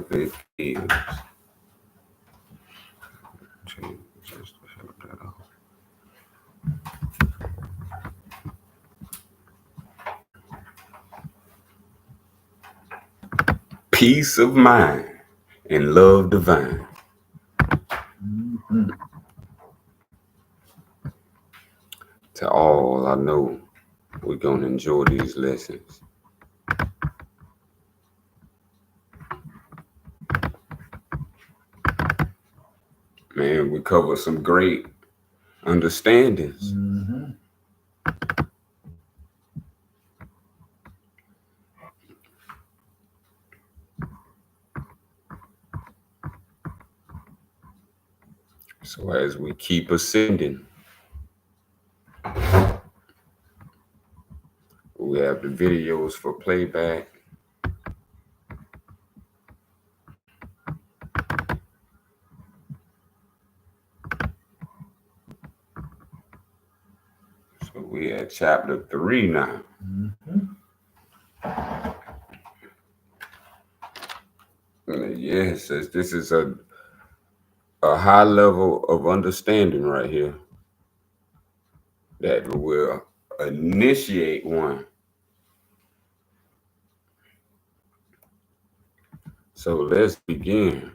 whatever it is. Just help that out. Peace of mind and love divine. To all, I know we're going to enjoy these lessons. Man, we cover some great understandings. So as we keep ascending, we have the videos for playback. So we at chapter 3 now. Yes, this is a high level of understanding right here that will initiate one. So let's begin.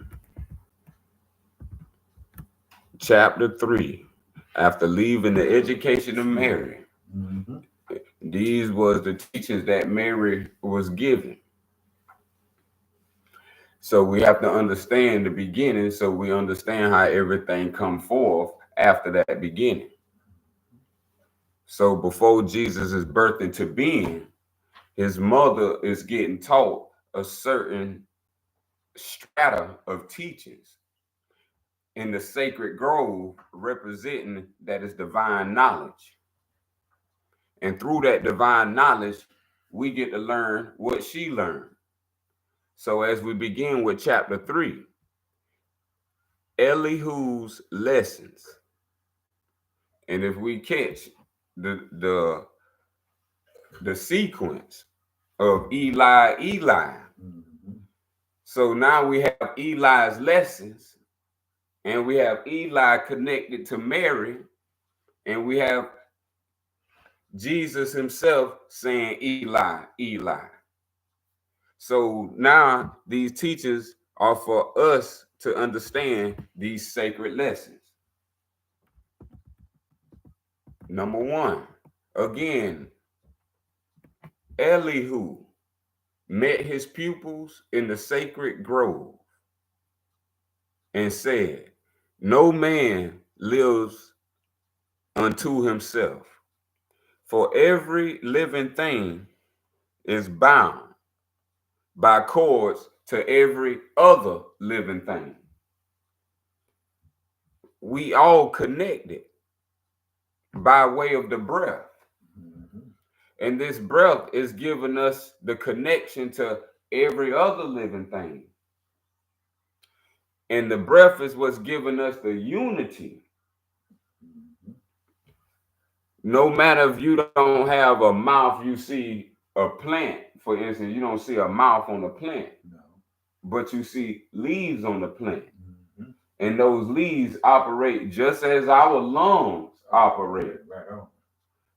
Chapter 3. After leaving the education of Mary, these was the teachings that Mary was given. So we have to understand the beginning so we understand how everything come forth after that beginning. So before Jesus is birthed into being, his mother is getting taught a certain strata of teachings in the sacred grove, representing that is divine knowledge. And through that divine knowledge, we get to learn what she learned. So as we begin with chapter 3, Elihu's lessons. And if we catch the sequence of Eli, so now we have Eli's lessons, and we have Eli connected to Mary, and we have Jesus himself saying, Eli, Eli. So now these teachers are for us to understand these sacred lessons. Number 1, again, Elihu met his pupils in the sacred grove and said, no man lives unto himself, for every living thing is bound by cords to every other living thing. We all connected by way of the breath. And this breath is giving us the connection to every other living thing. And the breath is what's giving us the unity. No matter if you don't have a mouth, you see a plant. For instance, you don't see a mouth on a plant, but you see leaves on the plant. And those leaves operate just as our lungs operate.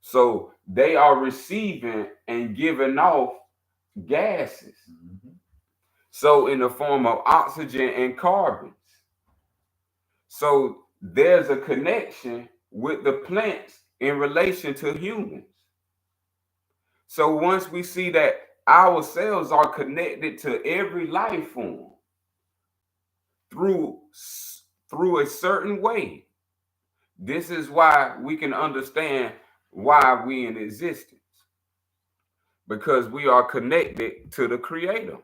So they are receiving and giving off gases. So in the form of oxygen and carbons. So there's a connection with the plants in relation to humans. So once we see that our cells are connected to every life form through a certain way, this is why we can understand why we in existence. Because we are connected to the Creator.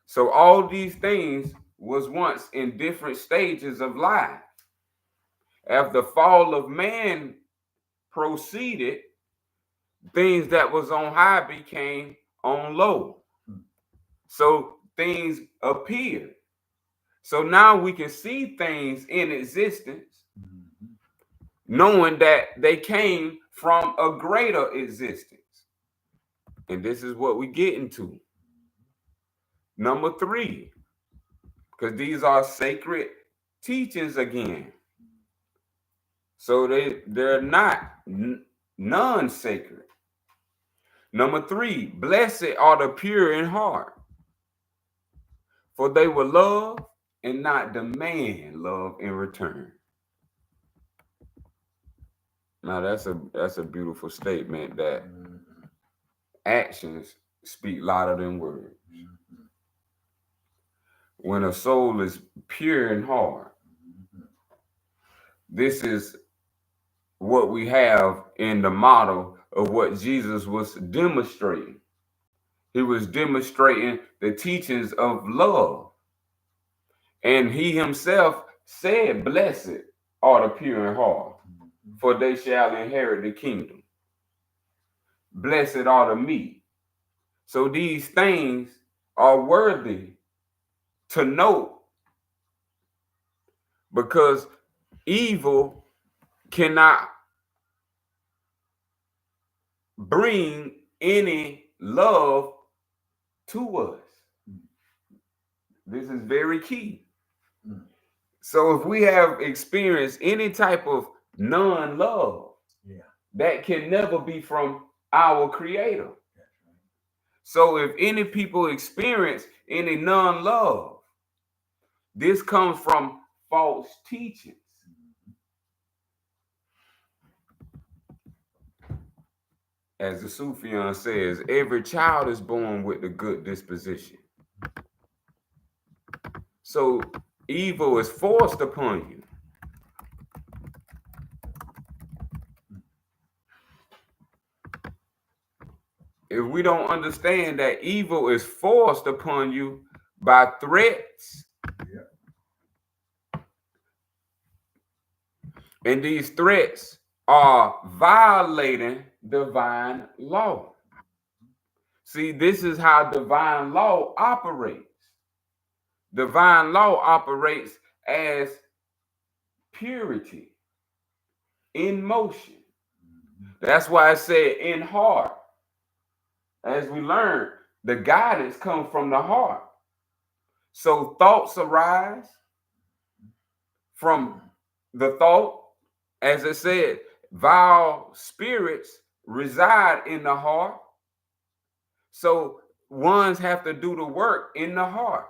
So all these things was once in different stages of life. After the fall of man proceeded, things that was on high became on low. So things appeared. So now we can see things in existence, knowing that they came from a greater existence. And this is what we get into. Number 3, because these are sacred teachings again. So they're not non-sacred. Number 3, blessed are the pure in heart, for they will love and not demand love in return. Now that's a beautiful statement that actions speak louder than words. When a soul is pure in heart, this is what we have in the model of what Jesus was demonstrating. He was demonstrating the teachings of love. And he himself said, blessed are the pure in heart, for they shall inherit the kingdom. Blessed are the meek. So these things are worthy to note, because evil cannot bring any love to us. This is very key. So if we have experienced any type of non-love, that can never be from our Creator. So if any people experience any non-love, this comes from false teachings. As the Sufian says, every child is born with a good disposition. So evil is forced upon you. If we don't understand that evil is forced upon you by threats, and these threats are violating divine law. See, this is how divine law operates. Divine law operates as purity in motion. That's why I said in heart. As we learned, the guidance comes from the heart. So thoughts arise from the thought. As it said, vile spirits reside in the heart. So ones have to do the work in the heart.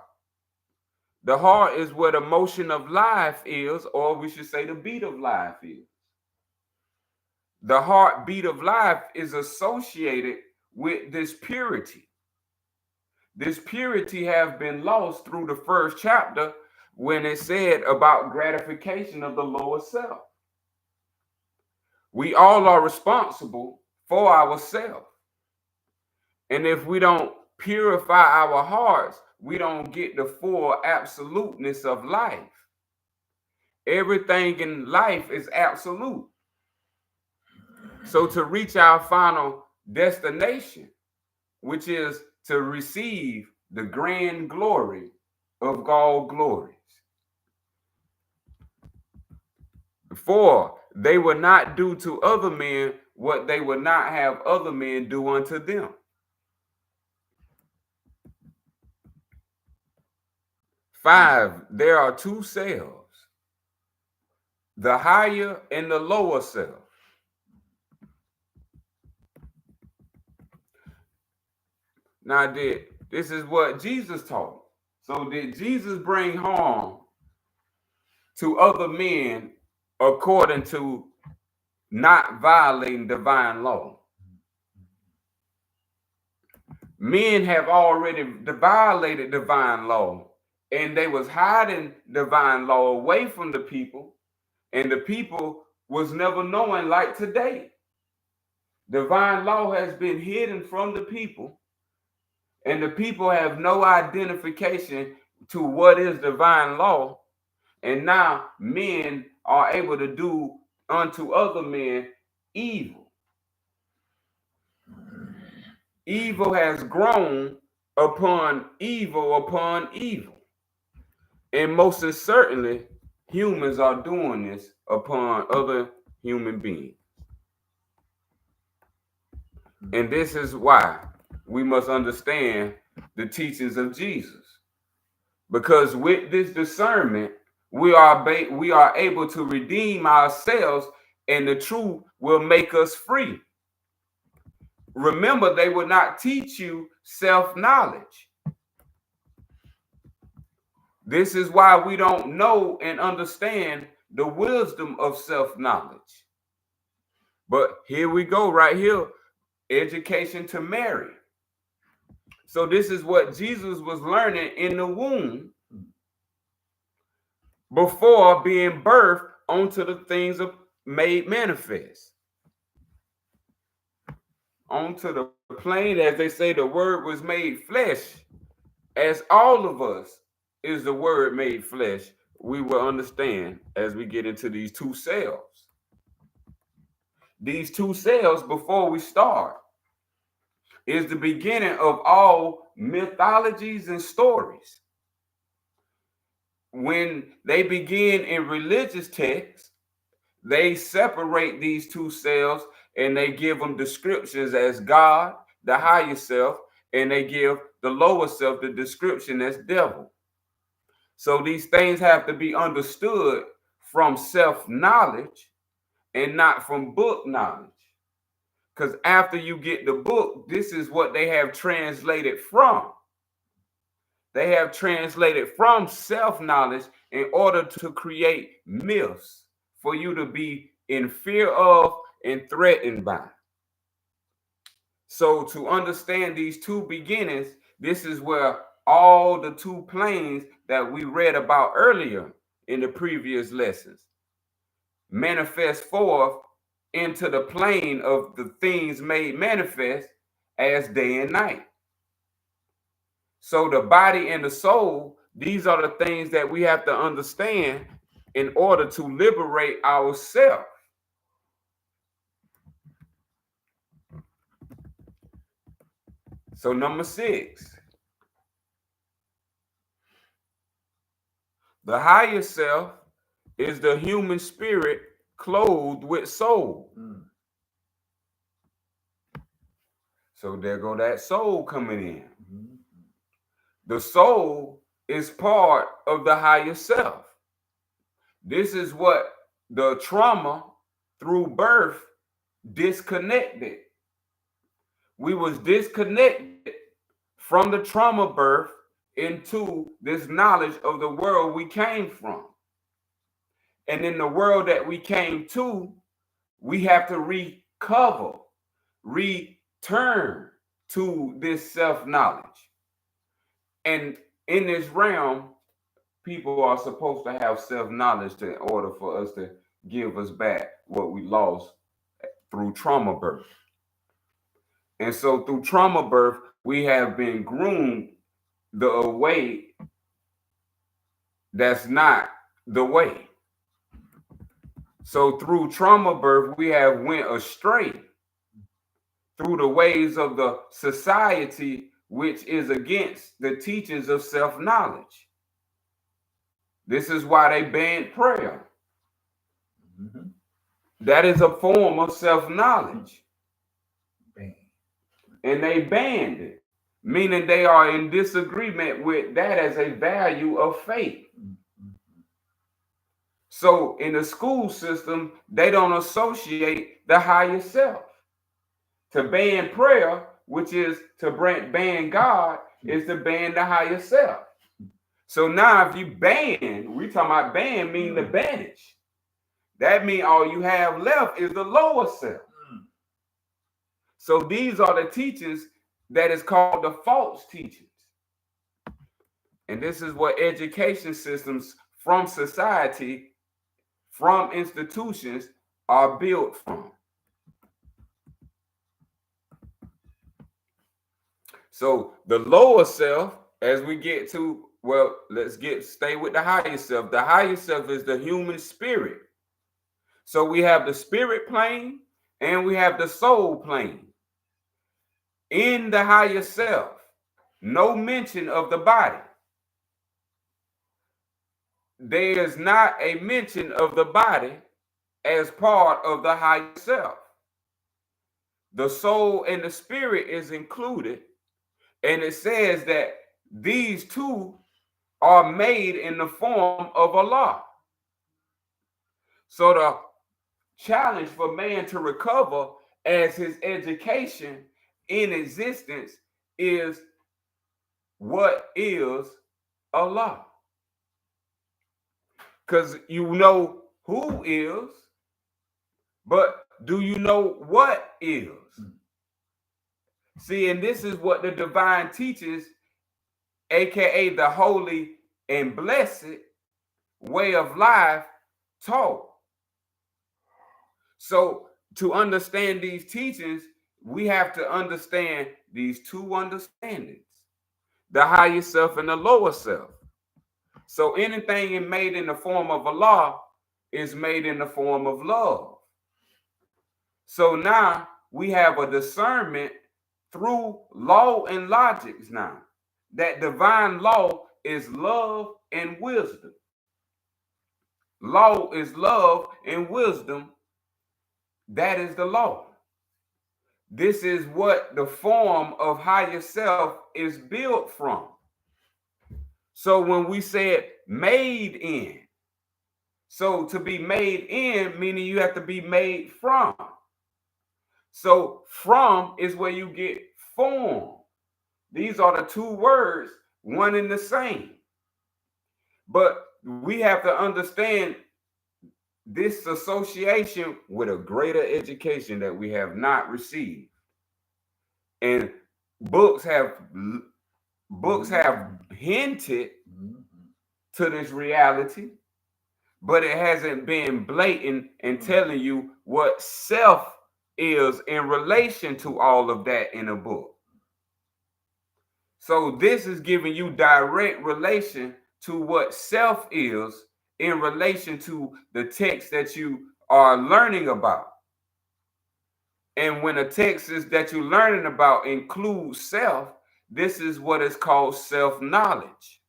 The heart is where the motion of life is, or we should say the beat of life is. The heartbeat of life is associated with this purity. This purity has been lost through the first chapter when it said about gratification of the lower self. We all are responsible for ourselves. And if we don't purify our hearts, we don't get the full absoluteness of life. Everything in life is absolute. So to reach our final destination, which is to receive the grand glory of all glories. For they will not do to other men what they would not have other men do unto them. Five, there are two selves, the higher and the lower self. Now, this is what Jesus taught. So did Jesus bring harm to other men according to not violating divine law? Men have already violated divine law, and they was hiding divine law away from the people, and the people was never knowing like today. Divine law has been hidden from the people, and the people have no identification to what is divine law. And now men are able to do unto other men evil. Evil has grown upon evil. And most certainly, humans are doing this upon other human beings. And this is why we must understand the teachings of Jesus. Because with this discernment, we are able to redeem ourselves, and the truth will make us free. Remember, they will not teach you self-knowledge. This is why we don't know and understand the wisdom of self-knowledge. But here we go, right here, education to marry. So this is what Jesus was learning in the womb before being birthed onto the things of made manifest. Onto the plane, as they say, the word was made flesh. As all of us is the word made flesh, we will understand as we get into these two cells. These two cells, before we start, is the beginning of all mythologies and stories. When they begin in religious texts, they separate these two cells and they give them descriptions as God, the higher self, and they give the lower self the description as devil. So these things have to be understood from self-knowledge and not from book knowledge. Because after you get the book, this is what they have translated from. They have translated from self-knowledge in order to create myths for you to be in fear of and threatened by. So to understand these two beginnings, this is where all the two planes that we read about earlier in the previous lessons manifest forth into the plane of the things made manifest as day and night. So the body and the soul, these are the things that we have to understand in order to liberate ourselves. So number 6, the higher self is the human spirit clothed with soul. So there go that soul coming in. The soul is part of the higher self. This is what the trauma through birth disconnected. We was disconnected from the trauma birth into this knowledge of the world we came from. And in the world that we came to, we have to recover, return to this self-knowledge. And in this realm, people are supposed to have self-knowledge in order for us to give us back what we lost through trauma birth. And so through trauma birth, we have been groomed the way that's not the way. So through trauma birth, we have went astray through the ways of the society, which is against the teachings of self-knowledge. This is why they banned prayer. That is a form of self-knowledge. And they banned it, meaning they are in disagreement with that as a value of faith. So in the school system, they don't associate the higher self. To ban prayer, which is to ban God, is to ban the higher self. So now if you ban, we talking about ban mean to banish. That means all you have left is the lower self. So these are the teachings that is called the false teachings. And this is what education systems from society, from institutions are built from. So the lower self, as we get to, well, stay with the higher self. The higher self is the human spirit. So we have the spirit plane and we have the soul plane. In the higher self, no mention of the body. There is not a mention of the body as part of the higher self. The soul and the spirit is included, And it says that these two are made in the form of Allah. So the challenge for man to recover as his education in existence is, what is Allah? Because you know who is, but do you know what is? See, and this is what the divine teaches, aka the holy and blessed way of life, taught. So to understand these teachings, we have to understand these two understandings, the higher self and the lower self. So anything made in the form of Allah is made in the form of love. So now we have a discernment through law and logics now. That divine law is love and wisdom. Law is love and wisdom. That is the law. This is what the form of higher self is built from. So when we said made in, so to be made in, meaning you have to be made from. So from is where you get form. These are the two words, one and the same. But we have to understand this association with a greater education that we have not received. And books have hinted to this reality, but it hasn't been blatant in telling you what self is in relation to all of that in a book. So this is giving you direct relation to what self is in relation to the text that you are learning about. And when the text is that you're learning about includes self, this is what is called self-knowledge.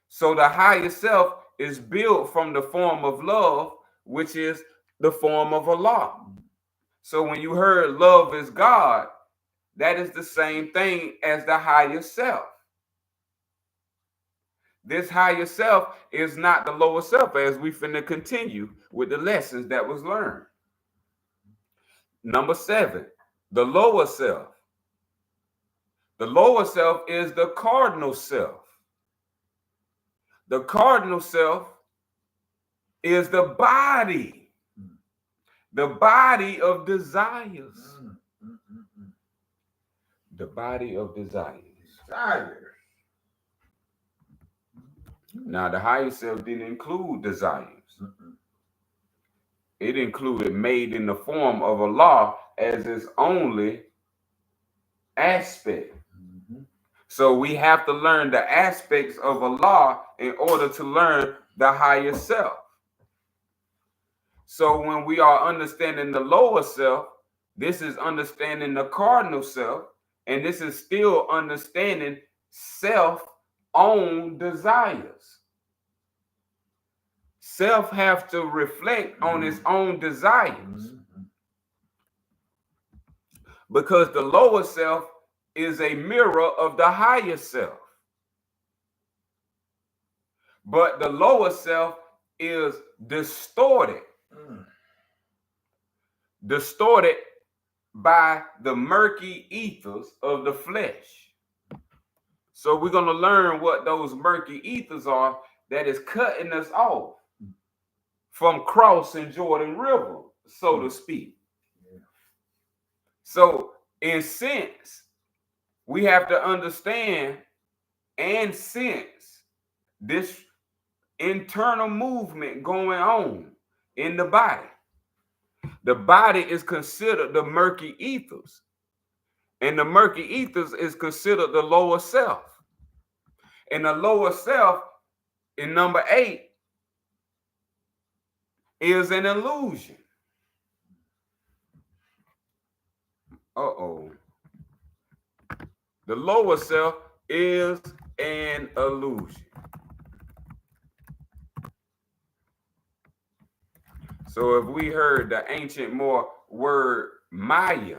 So the higher self is built from the form of love, which is the form of Allah. So when you heard love is God, that is the same thing as the higher self. This higher self is not the lower self, as we finna continue with the lessons that was learned. Number 7, the lower self. The lower self is the cardinal self. The cardinal self is the body of desires. The body of desires. Now, the higher self didn't include desires. It included made in the form of Allah as its only aspect. So we have to learn the aspects of Allah in order to learn the higher self. So when we are understanding the lower self, this is understanding the cardinal self, and this is still understanding self-owned desires. Self have to reflect on its own desires. Because the lower self is a mirror of the higher self. But the lower self is distorted. Distorted by the murky ethers of the flesh. So we're going to learn what those murky ethers are that is cutting us off from crossing Jordan River, so to speak. So in sense, we have to understand and sense this internal movement going on in the body. The body is considered the murky ethers, and the murky ethers is considered the lower self. And the lower self in number 8 is an illusion. The lower self is an illusion. So if we heard the ancient more word Maya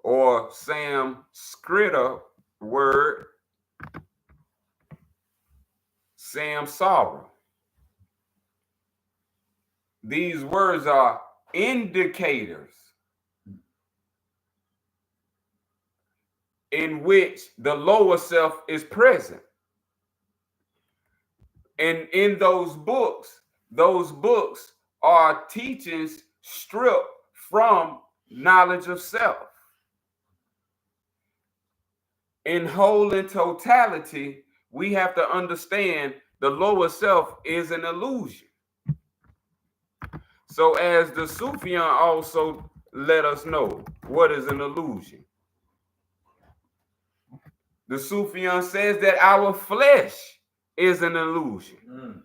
or Sanskrit word samsara. These words are indicators in which the lower self is present. And in those books are teachings stripped from knowledge of self. In whole and totality, we have to understand the lower self is an illusion. So as the Sufian also let us know what is an illusion. The Sufian says that our flesh is an illusion.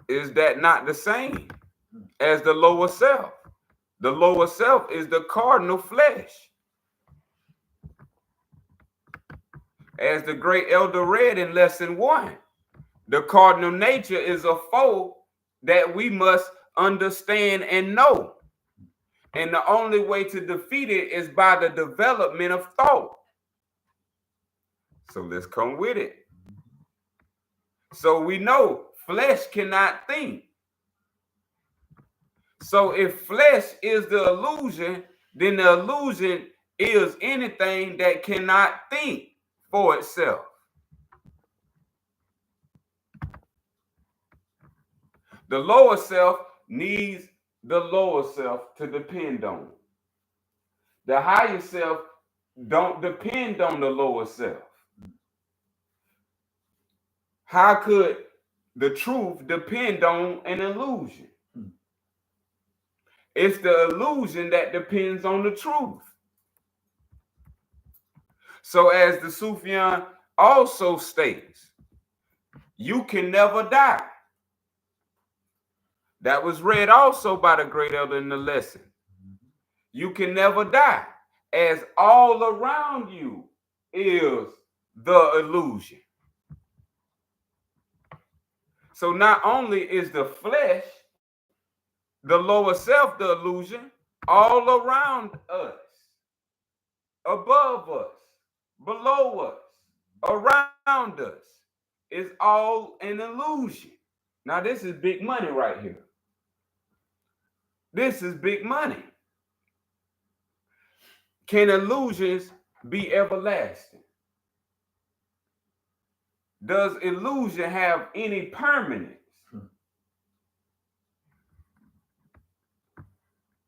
Is that not the same as the lower self? The lower self is the cardinal flesh. As the great elder read in lesson 1, the cardinal nature is a foe that we must understand and know. And the only way to defeat it is by the development of thought. So let's come with it. So we know flesh cannot think. So if flesh is the illusion, then the illusion is anything that cannot think for itself. The lower self needs the lower self to depend on. The higher self don't depend on the lower self. How could the truth depend on an illusion? It's the illusion that depends on the truth. So as the Sufian also states, you can never die. That was read also by the great elder in the lesson. You can never die, as all around you is the illusion. So not only is the flesh, the lower self, the illusion, all around us, above us, below us, around us, is all an illusion. Now this is big money right here. This is big money. Can illusions be everlasting? Does illusion have any permanence?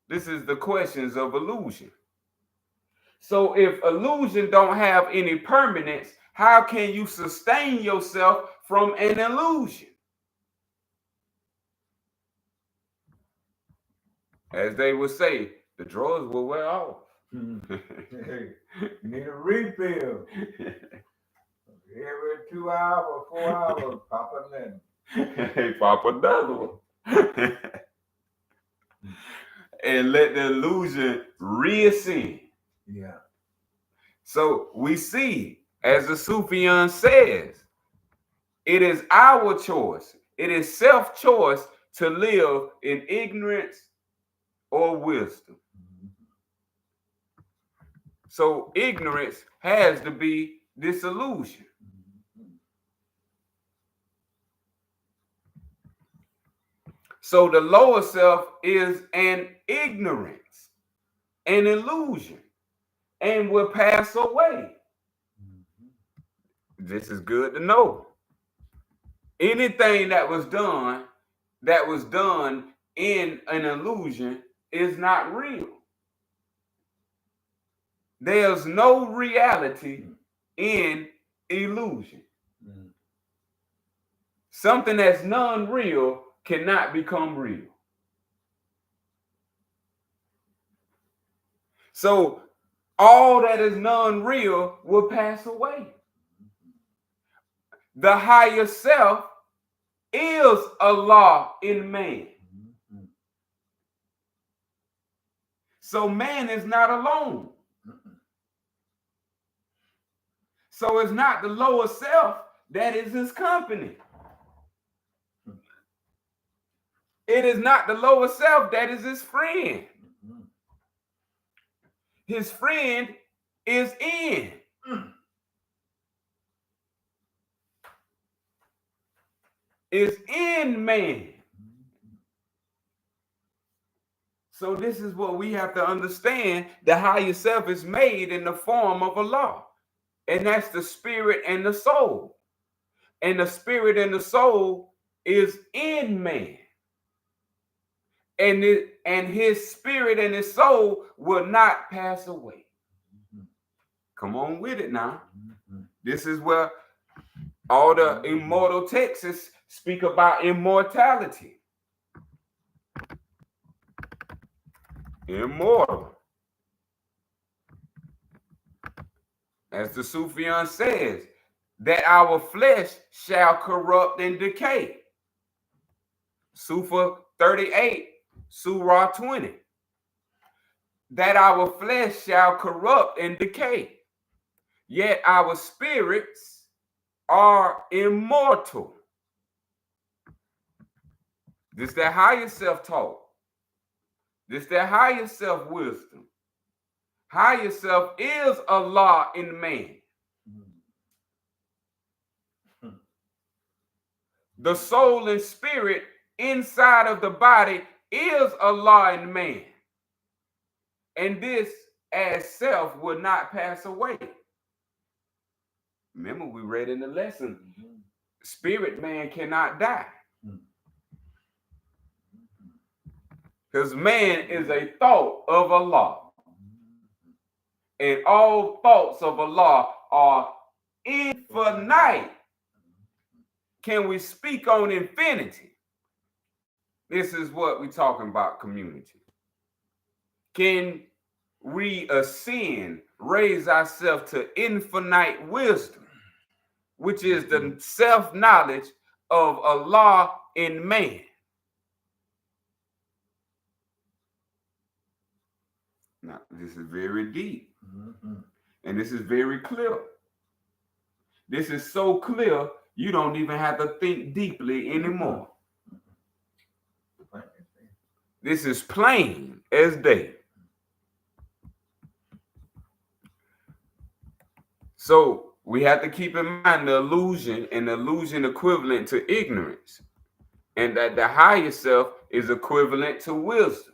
This is the questions of illusion. So if illusion don't have any permanence, how can you sustain yourself from an illusion? As they would say, the drawers will wear off. You need a refill. Every 2 hours or 4 hours, pop another. Hey, pop another one. And let the illusion reascend. Yeah. So we see, as the Sufian says, it is our choice. It is self-choice to live in ignorance or wisdom. So ignorance has to be disillusion. So the lower self is an ignorance, an illusion, and will pass away. This is good to know. Anything that was done in an illusion is not real. There's no reality in illusion. Something that's non-real cannot become real. So all that is non-real will pass away. The higher self is Allah in man. So man is not alone. So it's not the lower self that is his company. It is not the lower self that is his friend. His friend is in. Is in man. So this is what we have to understand. The higher self is made in the form of Allah. And that's the spirit and the soul. And the spirit and the soul is in man. And his spirit and his soul will not pass away. Come on with it now. This is where all the immortal texts speak about immortality. Immortal. As the Sufian says, that our flesh shall corrupt and decay. Sufa 38, Surah 20. That our flesh shall corrupt and decay. Yet our spirits are immortal. This that higher self-talk. This that higher self-wisdom. Higher self is Allah in man. The soul and spirit inside of the body is Allah in man. And this as self will not pass away. Remember, we read in the lesson, spirit man cannot die. Because man is a thought of Allah. And all thoughts of Allah are infinite. Can we speak on infinity? This is what we're talking about, community. Can we ascend, raise ourselves to infinite wisdom, which is the self-knowledge of Allah in man? Now, this is very deep. And this is very clear. This is so clear, you don't even have to think deeply anymore. This is plain as day. So we have to keep in mind the illusion and the illusion equivalent to ignorance. And that the higher self is equivalent to wisdom.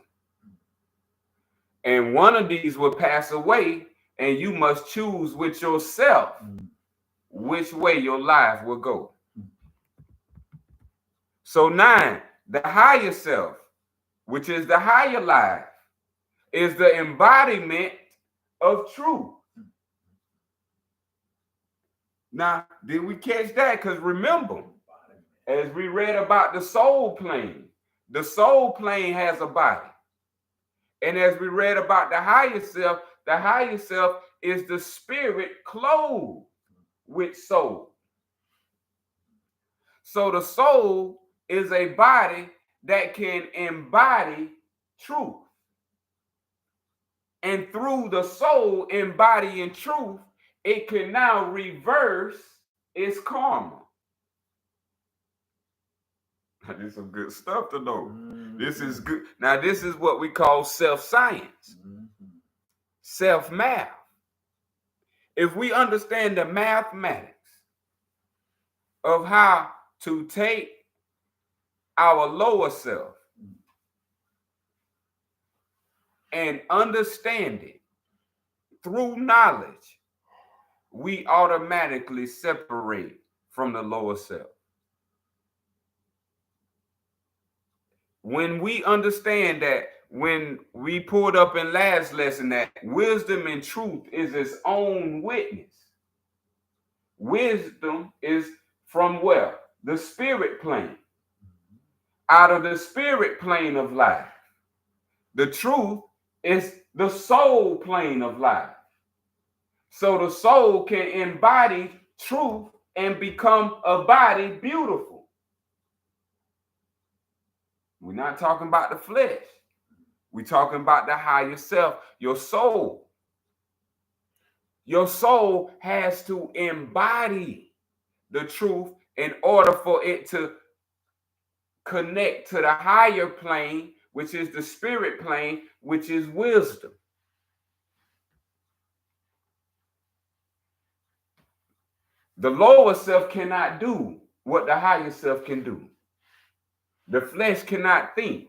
And one of these will pass away, and you must choose with yourself which way your life will go. So 9, the higher self, which is the higher life, is the embodiment of truth. Now, did we catch that? Because remember, as we read about the soul plane has a body. And as we read about the higher self is the spirit clothed with soul. So the soul is a body that can embody truth. And through the soul embodying truth, it can now reverse its karma. This is some good stuff to know. This is good. Now, this is what we call self-science, self-math. If we understand the mathematics of how to take our lower self and understand it through knowledge, we automatically separate from the lower self. When we understand that, when we pulled up in last lesson that wisdom and truth is its own witness. Wisdom is from where? The spirit plane. Out of the spirit plane of life. The truth is the soul plane of life. So the soul can embody truth and become a body beautiful. We're not talking about the flesh. We're talking about the higher self, your soul. Your soul has to embody the truth in order for it to connect to the higher plane, which is the spirit plane, which is wisdom. The lower self cannot do what the higher self can do. The flesh cannot think.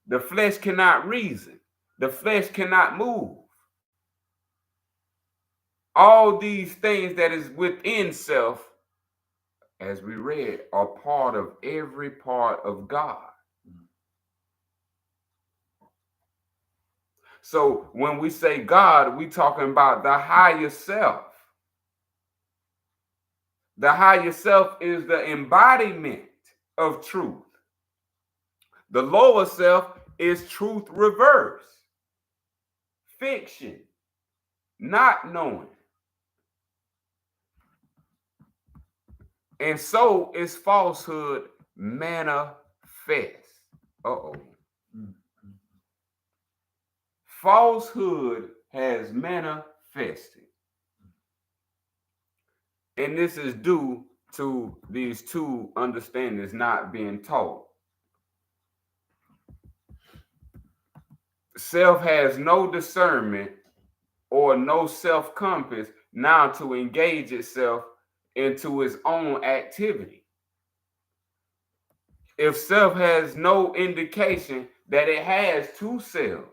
The flesh cannot reason. The flesh cannot move. All these things that is within self, as we read, are part of every part of God. So when we say God, we talking about the higher self. The higher self is the embodiment of truth. The lower self is truth reverse, fiction, not knowing. And so is falsehood manifest. Uh-oh. Falsehood has manifested. And this is due to these two understandings not being taught. Self has no discernment or no self-compass now to engage itself into its own activity. If self has no indication that it has two selves,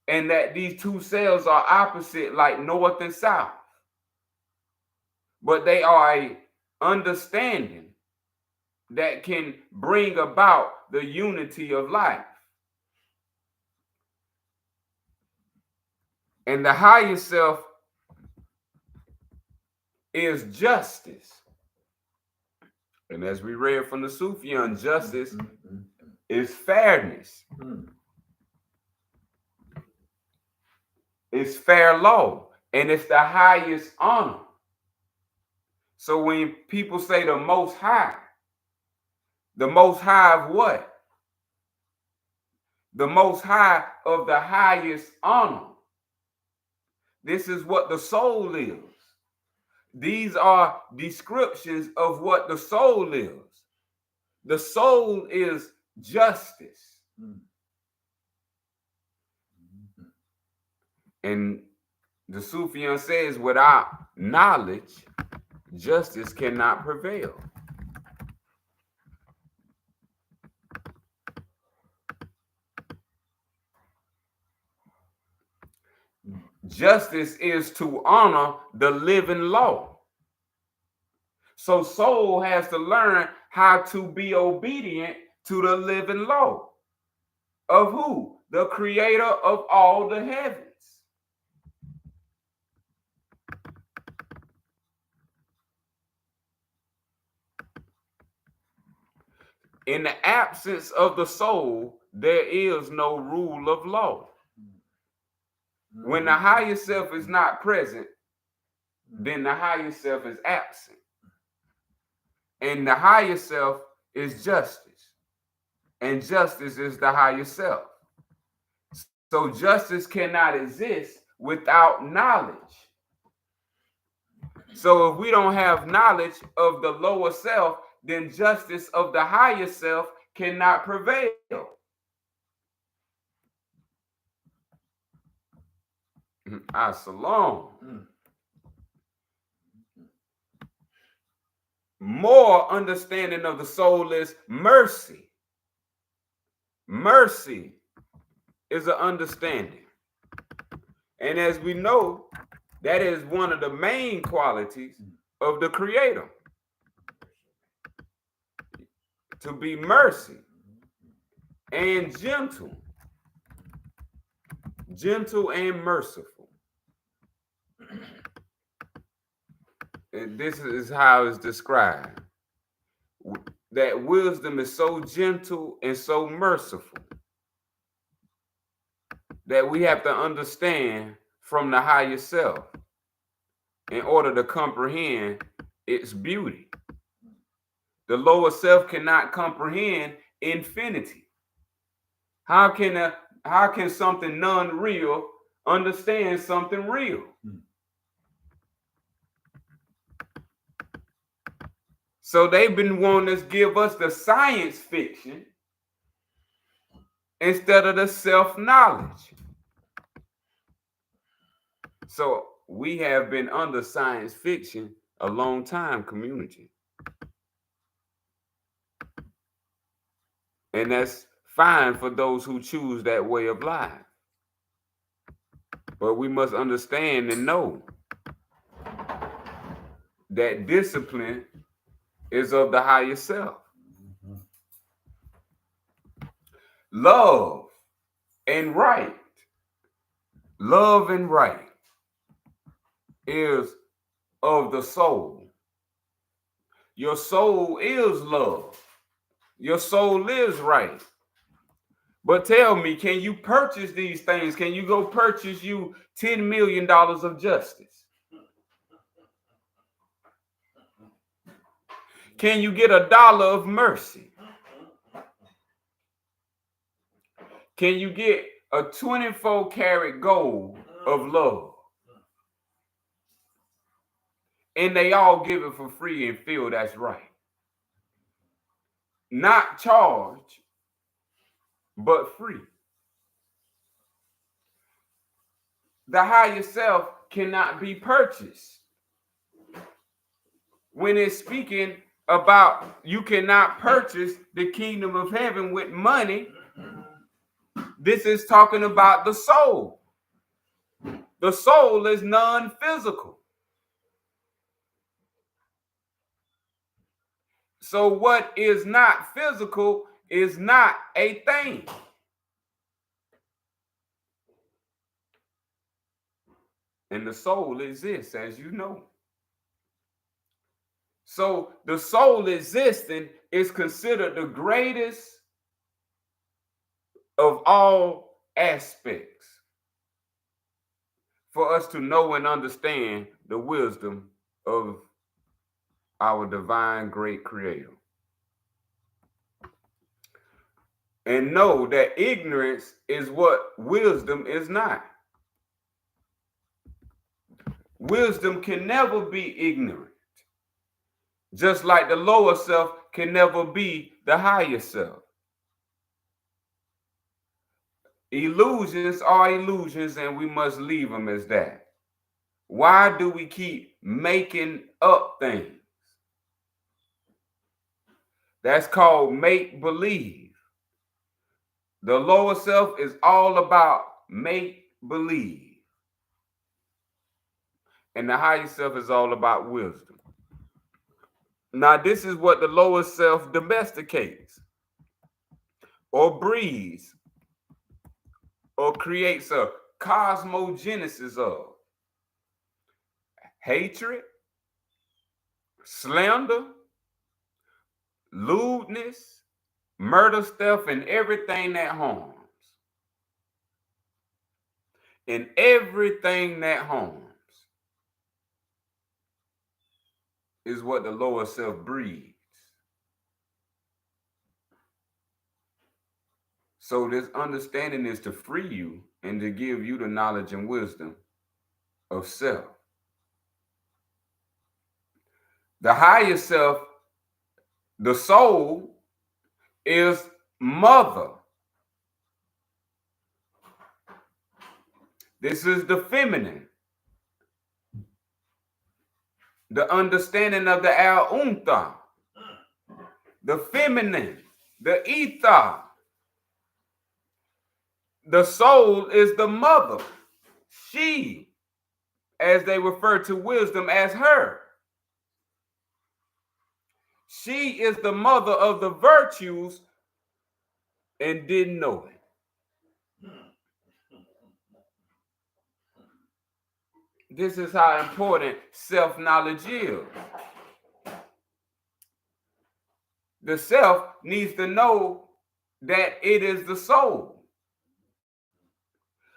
and that these two cells are opposite like north and south, but they are a understanding that can bring about the unity of life. And the higher self is justice. And as we read from the Sufian, justice is fairness. It's fair law, and it's the highest honor. So when people say the most high of what? The most high of the highest honor. This is what the soul is. These are descriptions of what the soul is. The soul is justice. And the Sufian says, without knowledge, justice cannot prevail. Justice is to honor the living law. So soul has to learn how to be obedient to the living law of who? The creator of all the heavens. In the absence of the soul, there is no rule of law. When the higher self is not present, then the higher self is absent. And the higher self is justice. And justice is the higher self. So justice cannot exist without knowledge. So if we don't have knowledge of the lower self, then justice of the higher self cannot prevail. As-salam. More understanding of the soul is mercy. Mercy is an understanding. And as we know, that is one of the main qualities of the Creator. To be mercy and gentle. Gentle and merciful. And this is how it's described. That wisdom is so gentle and so merciful that we have to understand from the higher self in order to comprehend its beauty. The lower self cannot comprehend infinity. How can something non-real understand something real? So they've been wanting to give us the science fiction instead of the self-knowledge. So we have been under science fiction a long time, community. And that's fine for those who choose that way of life. But we must understand and know that discipline is of the higher self. Love and right. Love and right is of the soul. Your soul is love. Your soul is right. But tell me, can you purchase these things? Can you go purchase you $10 million of justice? Can you get $1 of mercy? Can you get a 24-karat gold of love? And they all give it for free and feel that's right. Not charged, but free. The higher self cannot be purchased. When it's speaking about you cannot purchase the kingdom of heaven with money, this is talking about the soul. The soul is non-physical. So what is not physical is not a thing. And the soul exists, as you know. So the soul existing is considered the greatest of all aspects for us to know and understand the wisdom of our divine great creator. And know that ignorance is what wisdom is not. Wisdom can never be ignorant. Just like the lower self can never be the higher self. Illusions are illusions, and we must leave them as that. Why do we keep making up things? That's called make-believe. The lower self is all about make-believe. And the higher self is all about wisdom. Now, this is what the lower self domesticates or breeds or creates a cosmogenesis of hatred, slander, lewdness, murder, theft, and everything that harms. And everything that harms is what the lower self breeds. So this understanding is to free you and to give you the knowledge and wisdom of self. The higher self, the soul, is mother. This is the feminine. The understanding of the al-untha, the feminine, the ether. The soul is the mother. She, as they refer to wisdom as her. She is the mother of the virtues and didn't know it. This is how important self-knowledge is. The self needs to know that it is the soul.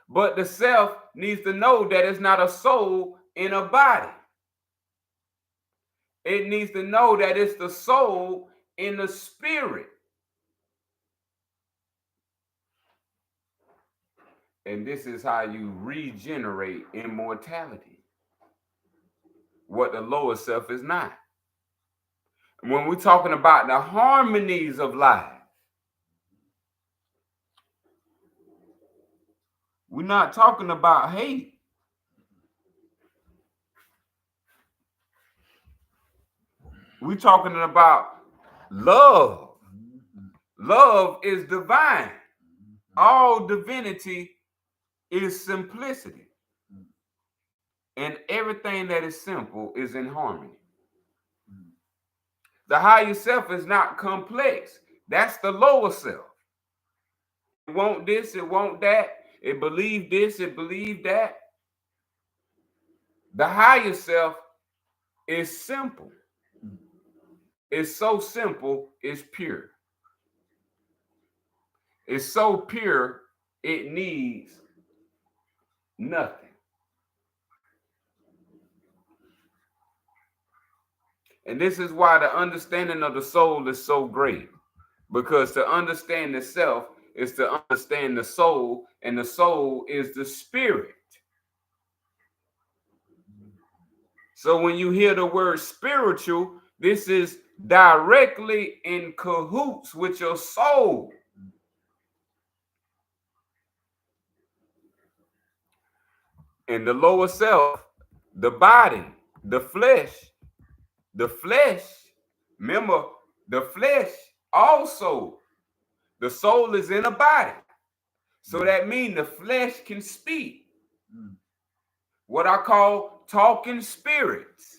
But the self needs to know that it's not a soul in a body. It needs to know that it's the soul in the spirit. And this is how you regenerate immortality. What the lower self is not. When we're talking about the harmonies of life, we're not talking about hate. We're talking about love. Love is divine. All divinity is simplicity. And everything that is simple is in harmony. The higher self is not complex. That's the lower self. It want this, it want that. It believe this, it believe that. The higher self is simple. It's so simple, it's pure. It's so pure, it needs nothing. And this is why the understanding of the soul is so great. Because to understand the self is to understand the soul, and the soul is the spirit. So when you hear the word spiritual, this is directly in cahoots with your soul. And the lower self, the body, the flesh, remember, the flesh also, the soul is in a body. So that means the flesh can speak. What I call talking spirits.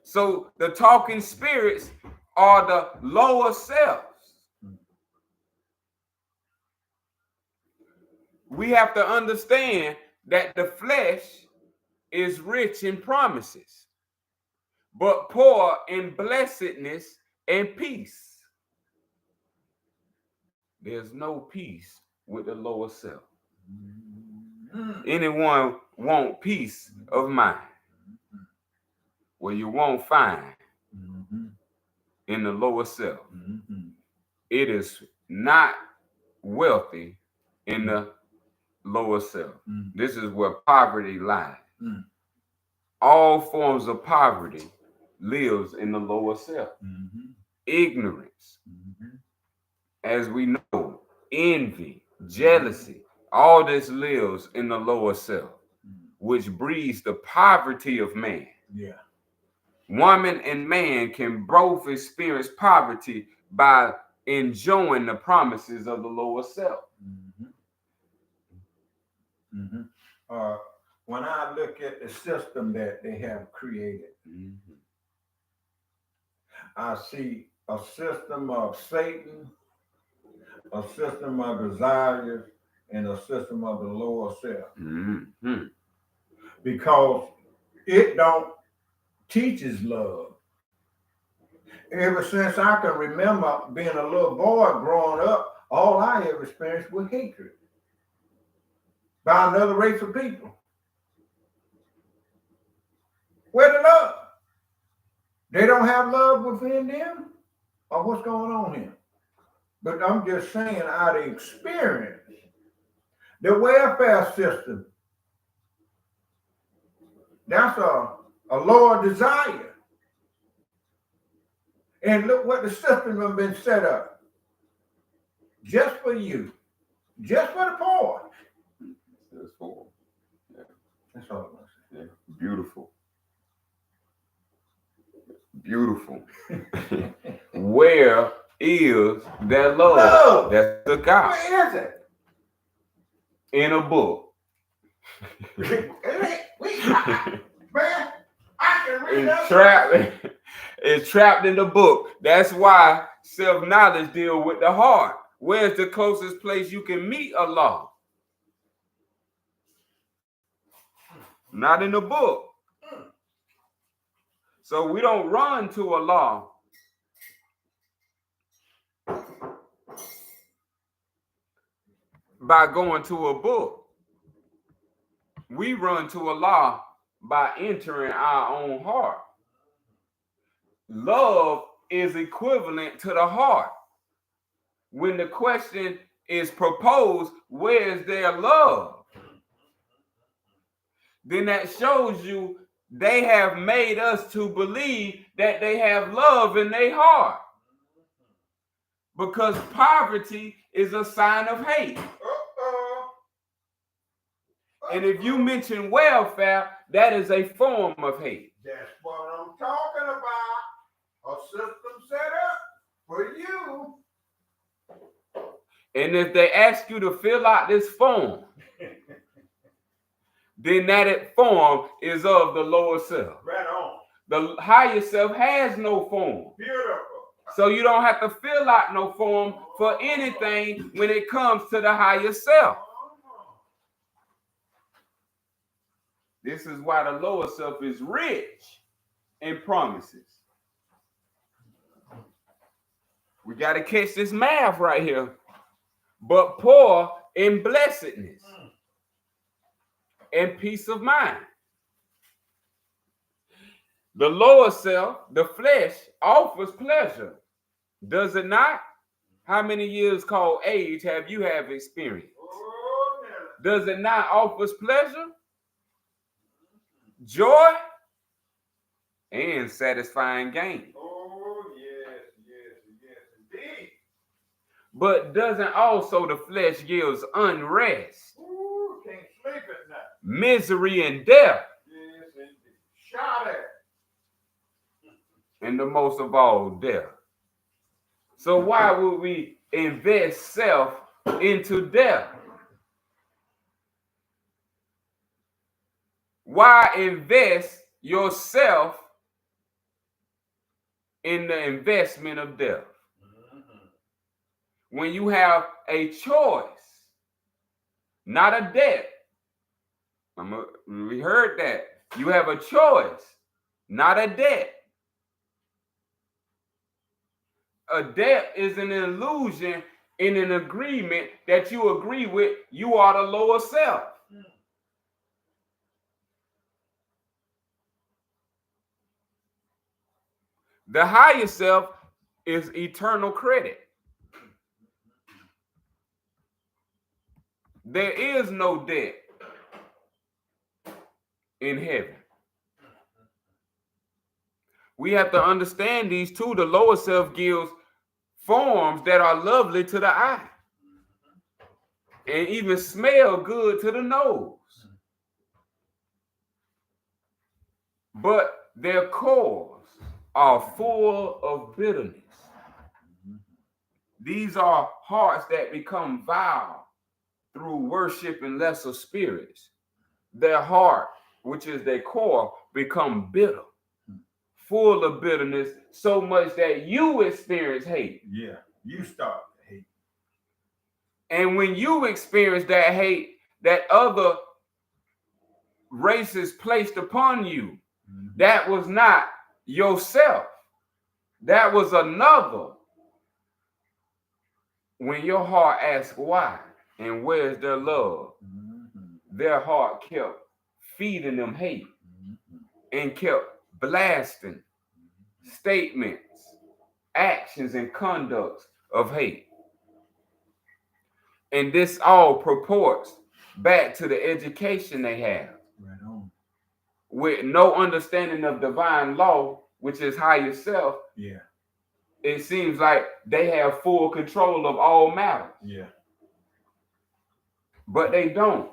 So the talking spirits are the lower selves. We have to understand that the flesh is rich in promises, but poor in blessedness and peace. There's no peace with the lower self. Anyone want peace of mind? Well, you won't find in the lower self. It is not wealthy in the lower self. This is where poverty lies. All forms of poverty lives in the lower self. Ignorance, as we know, envy, jealousy, all this lives in the lower self, which breeds the poverty of man. Woman and man can both experience poverty by enjoying the promises of the lower self. When I look at the system that they have created, I see a system of Satan, a system of desires, and a system of the lower self. Because it don't teaches love. Ever since I can remember being a little boy growing up, all I ever experienced was hatred by another race of people. Where the love? They don't have love within them? Or what's going on here? But I'm just saying out of experience, the welfare system, that's a lower desire. And look what the system has been set up. Just for you. Just for the poor. Just for. Yeah. That's all I want to say. Yeah. Beautiful. Beautiful. Where is that love that took out? Where is it? In a book. Man, I can read that. It's trapped in the book. That's why self-knowledge deals with the heart. Where's the closest place you can meet Allah? Not in the book. So we don't run to Allah by going to a book. We run to Allah by entering our own heart. Love is equivalent to the heart. When the question is proposed, where is their love? Then that shows you they have made us to believe that they have love in their heart. Because poverty is a sign of hate. And if you mention welfare, that is a form of hate. That's what I'm talking about. A system set up for you. And if they ask you to fill out this form, then that form is of the lower self. Right on. The higher self has no form. Beautiful. So you don't have to fill out no form for anything when it comes to the higher self. This is why the lower self is rich in promises. We got to catch this math right here. But poor in blessedness and peace of mind. The lower self, the flesh, offers pleasure. Does it not? How many years called age have you experienced? Does it not offer pleasure, joy, and satisfying gain? Oh, yes, indeed. But doesn't also the flesh gives unrest, can't sleep at night, misery, and death? Yes, indeed. Shot at. And the most of all, death. So why would we invest self into death? Why invest yourself in the investment of death? When you have a choice, not a debt. We heard that. You have a choice, not a debt. A debt is an illusion in an agreement that you agree with. You are the lower self. The higher self is eternal credit. There is no debt in heaven. We have to understand these two. The lower self gives forms that are lovely to the eye and even smell good to the nose. But their cores are full of bitterness. These are hearts that become vile through worshiping lesser spirits. Their heart, which is their core, become bitter, full of bitterness, so much that you experience hate. Yeah, you start to hate. And when you experience that hate that other races placed upon you, that was not yourself. That was another. When your heart asks why and where's their love, their heart kept feeding them hate and kept blasting statements, actions, and conducts of hate. And this all purports back to the education they have. Right on. With no understanding of divine law, which is higher self. Yeah. It seems like they have full control of all matters. Yeah. But they don't.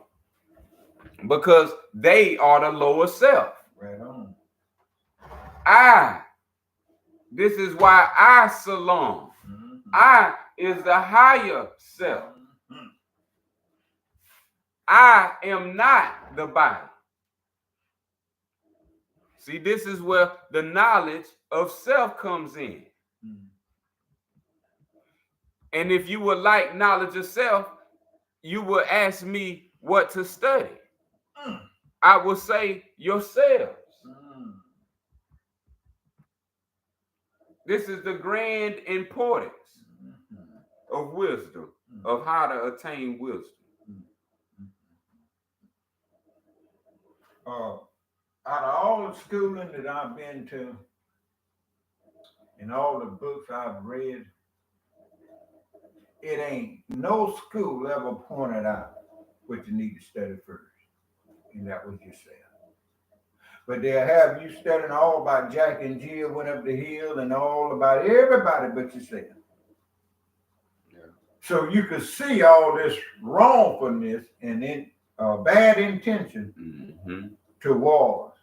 Because they are the lower self. Right on. This is why I salon. I is the higher self. I am not the body. See, this is where the knowledge of self comes in. And if you would like knowledge of self, you would ask me what to study. I will say yourselves. This is the grand importance of wisdom, of how to attain wisdom. Out of all the schooling that I've been to and all the books I've read, it ain't no school ever pointed out what you need to study first. And that was yourself. But they'll have you studying all about Jack and Jill went up the hill and all about everybody but yourself. Yeah. So you could see all this wrongfulness and then bad intention towards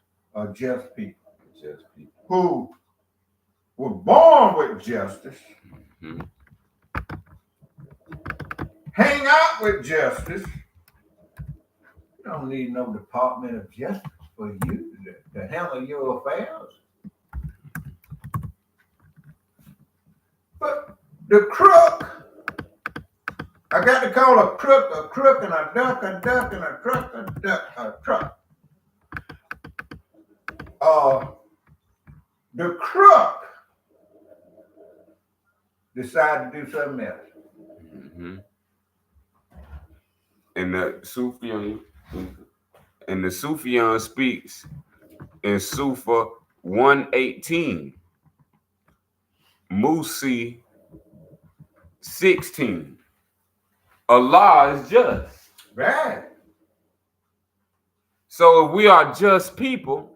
just people. Just people who were born with justice, hang out with justice. You don't need no Department of Justice for you to handle your affairs. But the crook, I got to call a crook, and a duck, and a truck, a duck, a truck. The crook decided to do something else. And the Sufian speaks in Sufa 118, Musi 16. Allah is just. Right. So if we are just people,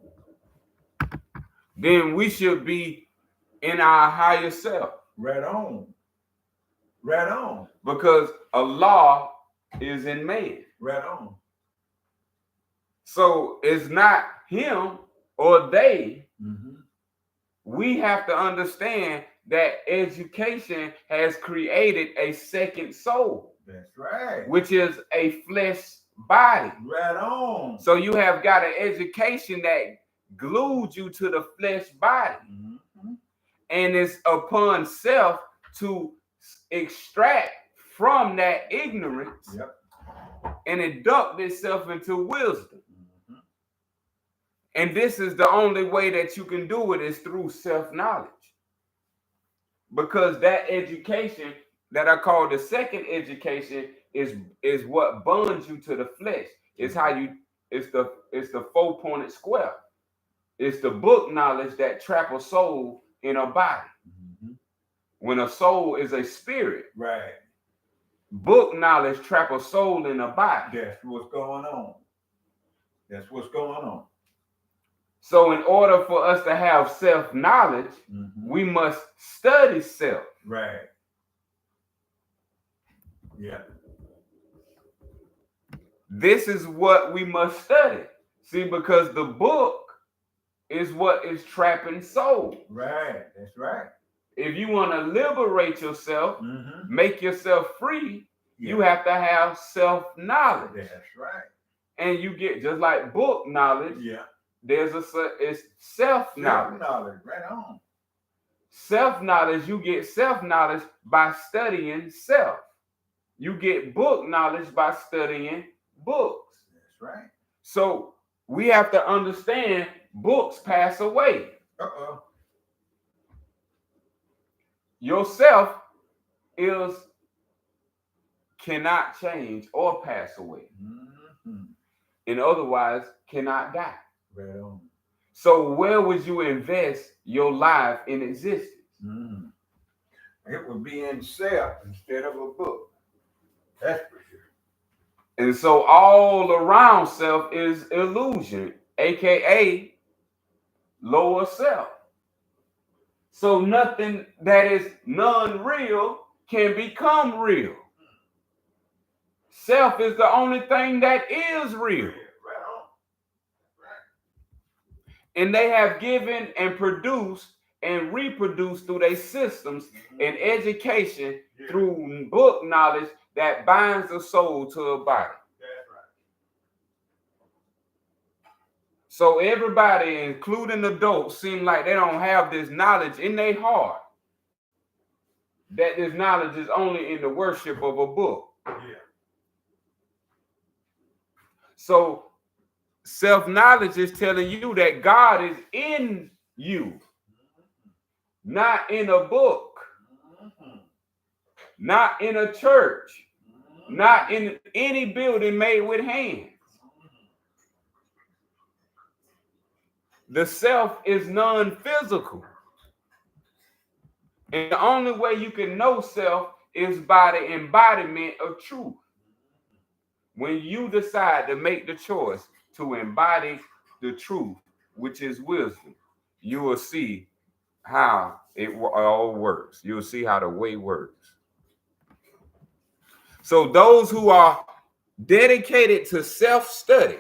then we should be in our higher self. Right on. Right on. Because Allah is in man. Right on. So it's not him or they. We have to understand that education has created a second soul. That's right. Which is a flesh body. Right on. So you have got an education that glued you to the flesh body. And it's upon self to extract from that ignorance and induct itself into wisdom. And this is the only way that you can do it is through self-knowledge. Because that education that I call the second education is what bonds you to the flesh. It's the four-pointed square. It's the book knowledge that trap a soul in a body. When a soul is a spirit. Right. Book knowledge trap a soul in a body. That's what's going on. That's what's going on. So in order for us to have self-knowledge, we must study self. Right. Yeah. This is what we must study. See, because the book is what is trapping soul. Right. That's right. If you want to liberate yourself, make yourself free, you have to have self-knowledge. That's right. And you get just like book knowledge. Yeah. It's self-knowledge. Self-knowledge, right on. Self-knowledge, you get self-knowledge by studying self. You get book knowledge by studying books. That's right. So we have to understand books pass away. Yourself cannot change or pass away. And otherwise cannot die. Right on. So where would you invest your life in existence? It would be in self instead of a book. That's for sure. And so all around self is illusion, aka lower self. So nothing that is non-real can become real. Self is the only thing that is real. And they have given and produced and reproduced through their systems and education through book knowledge that binds the soul to a body. That's right. So everybody, including adults, seem like they don't have this knowledge in their heart. That this knowledge is only in the worship of a book. Yeah. So self-knowledge is telling you that God is in you, not in a book, not in a church, not in any building made with hands. The self is non-physical. And the only way you can know self is by the embodiment of truth. When you decide to make the choice to embody the truth, which is wisdom, you will see how it all works. You'll see how the way works. So those who are dedicated to self-study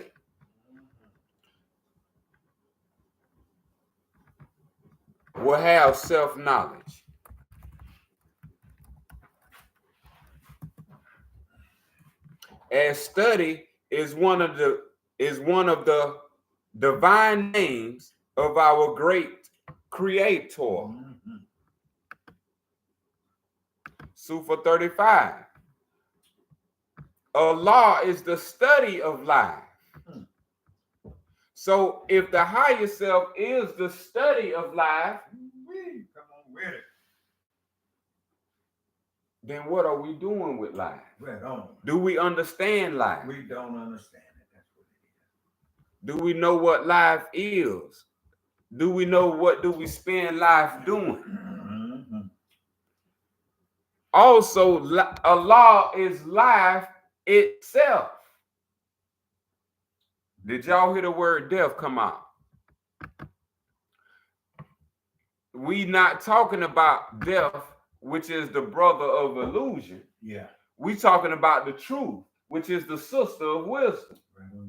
will have self-knowledge. As study is one of the divine names of our great creator. Sufa 35. Allah is the study of life. So if the higher self is the study of life, come on with it. Then what are we doing with life? Right on. Do we understand life? We don't understand it. That's what it is. Do we know what life is? Do we know what do we spend life doing? Mm-hmm. Also, Allah is life itself. Did y'all hear the word death come out? We not talking about death, which is the brother of illusion. Yeah. We talking about the truth, which is the sister of wisdom. Right.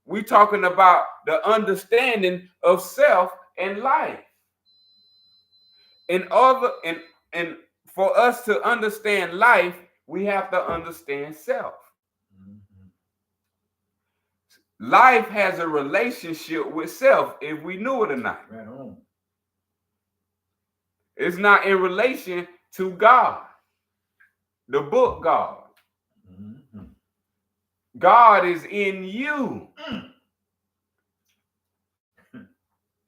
We talking about the understanding of self and life. And for us to understand life, we have to understand self. Mm-hmm. Life has a relationship with self, if we knew it or not. Right on. It's not in relation to God, the book God. Mm-hmm. God is in you.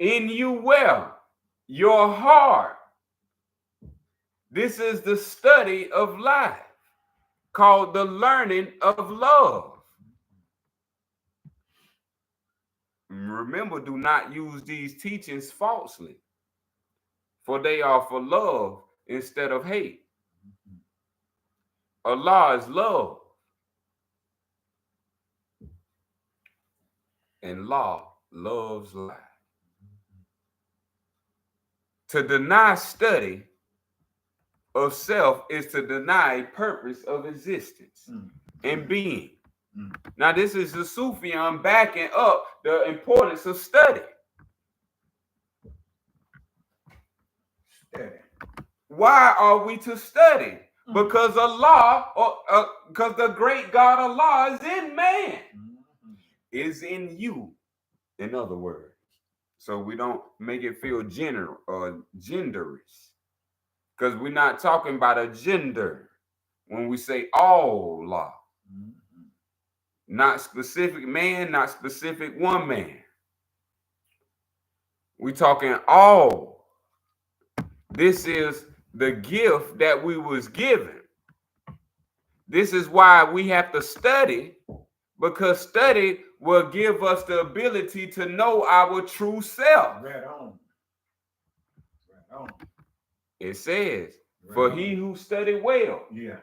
In you where? Your heart. This is the study of life, called the learning of love. Remember, do not use these teachings falsely, for they are for love instead of hate. Allah is love, and law loves life. To deny study of self is to deny purpose of existence and being. Now, this is the Sufian backing up the importance of study. Why are we to study? Because Allah, because the great God Allah is in man, is in you, in other words. So we don't make it feel genderish. Because we're not talking about a gender when we say all law. Not specific man, not specific woman. We're talking all. This is the gift that we was given. This is why we have to study, because study will give us the ability to know our true self. Right on. Right on. It says, for he who study well. Yeah.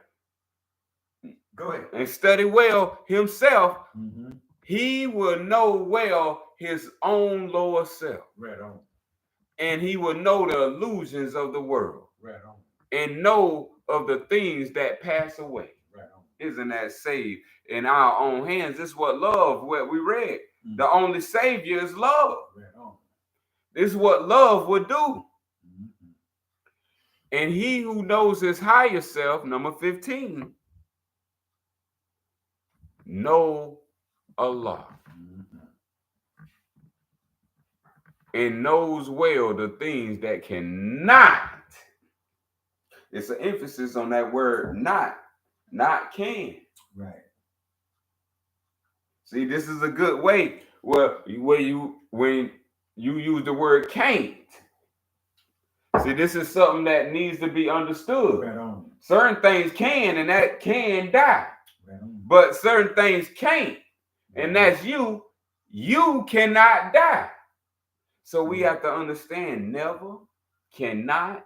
Go ahead. And study well himself, he will know well his own lower self. Right on. And he will know the illusions of the world. Right on. And know of the things that pass away. Right on. Isn't that saved in our own hands? This is what love, what we read. The only savior is love. Right on. This is what love would do. And he who knows his higher self, number 15, know Allah. And knows well the things that cannot. It's an emphasis on that word not can. Right. See, this is a good way when you use the word can't. See, this is something that needs to be understood. Right on. Certain things can, and that can die. Right on. But certain things can't, and that's you. You cannot die. So we have to understand never, cannot,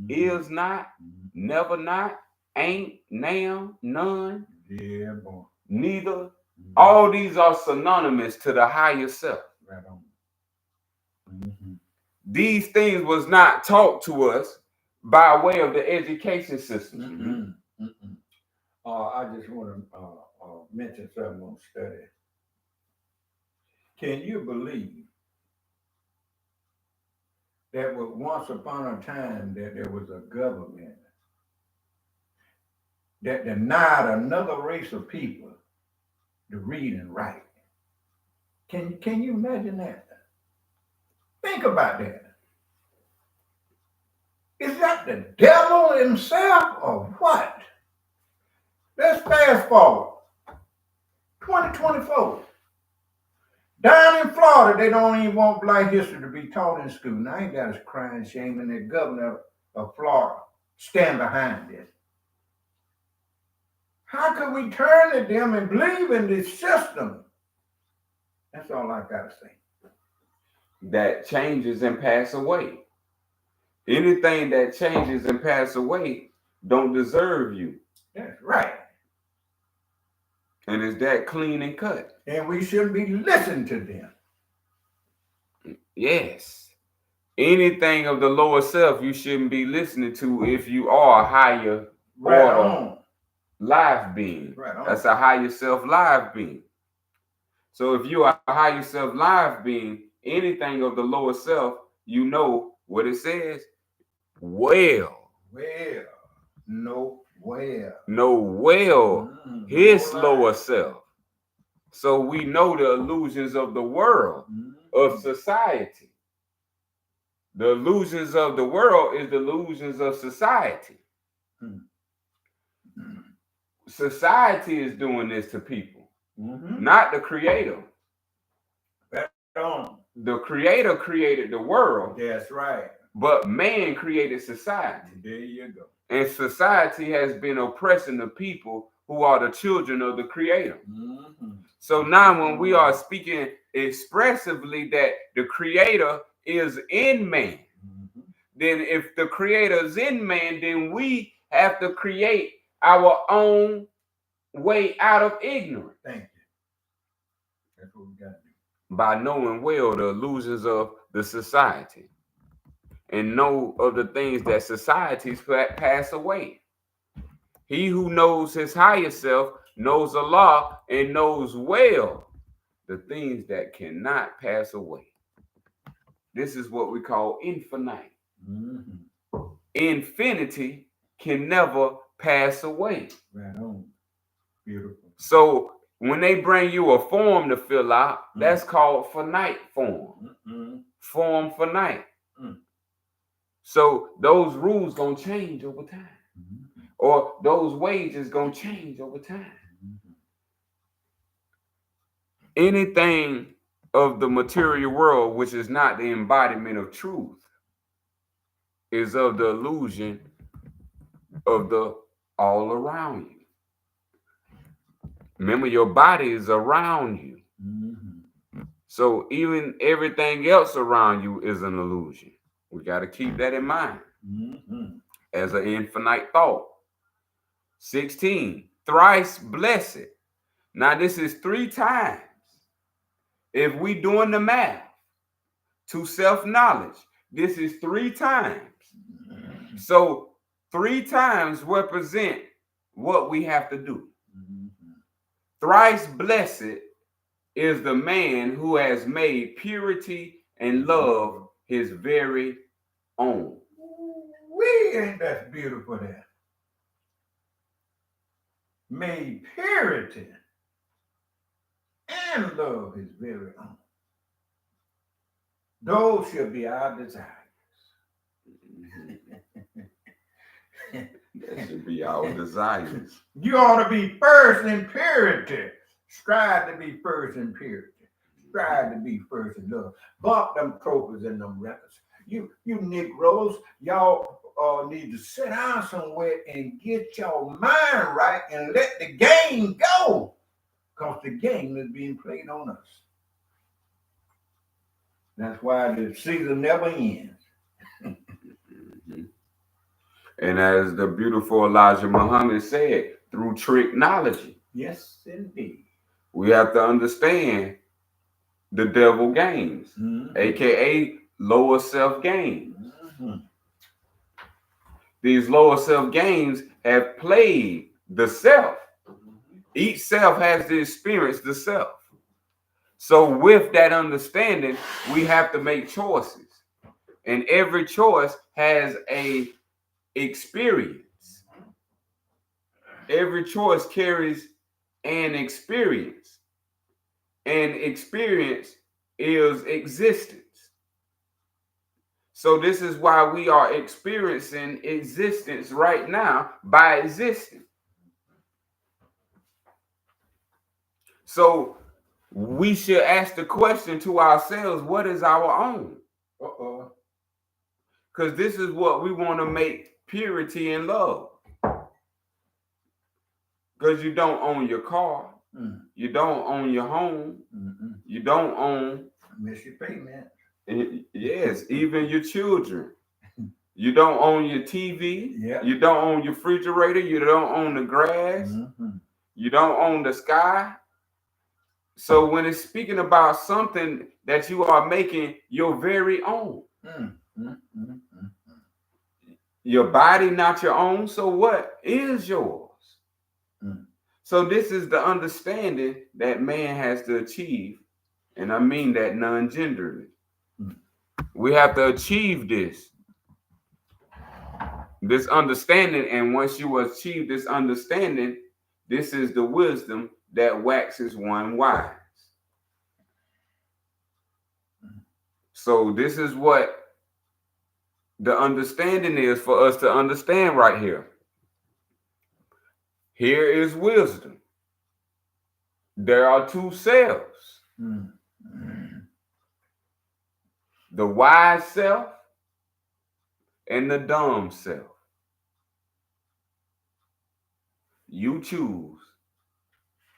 is not, never not, ain't, now, none, yeah, boy. Neither. All these are synonymous to the higher self. Right on. These things was not taught to us by way of the education system. I just want to mention something on study. Can you believe that once upon a time that there was a government that denied another race of people to read and write? Can you imagine that? Think about that. Is that the devil himself or what? Let's fast forward. 2024. Down in Florida, they don't even want Black history to be taught in school. Now, ain't that a crying shame? And the governor of Florida stand behind this. How could we turn to them and believe in this system? That's all I got to say. That changes and pass away. Anything that changes and pass away don't deserve you. That's right. And it's that clean and cut. And we shouldn't be listening to them. Yes. Anything of the lower self you shouldn't be listening to if you are a higher order live being. That's a higher self live being. So if you are a higher self live being, anything of the lower self, you know what it says? His lower self. So we know the illusions of the world, of society. The illusions of the world is the illusions of society. Society is doing this to people, not the creator. The creator created the world. That's right. But man created society. There you go. And society has been oppressing the people who are the children of the creator. So now when we are speaking expressively that the creator is in man, then if the creator is in man, then we have to create our own way out of ignorance. Thank you. That's what we got to do. By knowing well the illusions of the society. And know of the things that societies pass away. He who knows his higher self knows Allah and knows well the things that cannot pass away. This is what we call infinite. Infinity can never pass away. Right on. Beautiful. So when they bring you a form to fill out, that's called finite form. Form finite. So those rules gonna change over time. Or those wages gonna change over time. Anything of the material world which is not the embodiment of truth is of the illusion of the all around you. Remember, your body is around you. So even everything else around you is an illusion. We got to keep that in mind as an infinite thought. 16, thrice blessed. Now this is 3 times. If we doing the math to self-knowledge, this is 3 times. So 3 times represent what we have to do. Thrice blessed is the man who has made purity and love his very own. Ain't that beautiful there? Made purity and love his very own. Those should be our desires. That should be our desires. You ought to be first in purity. Strive to be first in purity. Strive to be first in love. Bump them trophies and them records. You Negroes, y'all need to sit down somewhere and get your mind right and let the game go. Because the game is being played on us. That's why the season never ends. And as the beautiful Elijah Muhammad said, through technology. Yes, indeed. We have to understand the devil games, Mm-hmm. aka lower self games. Mm-hmm. These lower self games have played the self. Each self has to experience the self. So with that understanding, we have to make choices. And every choice has a experience. Every choice carries an experience. And experience is existence. So this is why we are experiencing existence right now by existing. So we should ask the question to ourselves, what is our own? Because this is what we want to make purity and love. Because you don't own your car. You don't own your home. You don't own. Miss your payment. Yes, even your children. You don't own your TV. Yeah. You don't own your refrigerator. You don't own the grass. You don't own the sky. So when it's speaking about something that you are making your very own, your body not your own, so what is yours? So this is the understanding that man has to achieve, and I mean that non-genderly. We have to achieve this understanding, and once you achieve this understanding, this is the wisdom that waxes one wise. So this is what the understanding is for us to understand right here. Here is wisdom. There are two selves. The wise self and the dumb self. You choose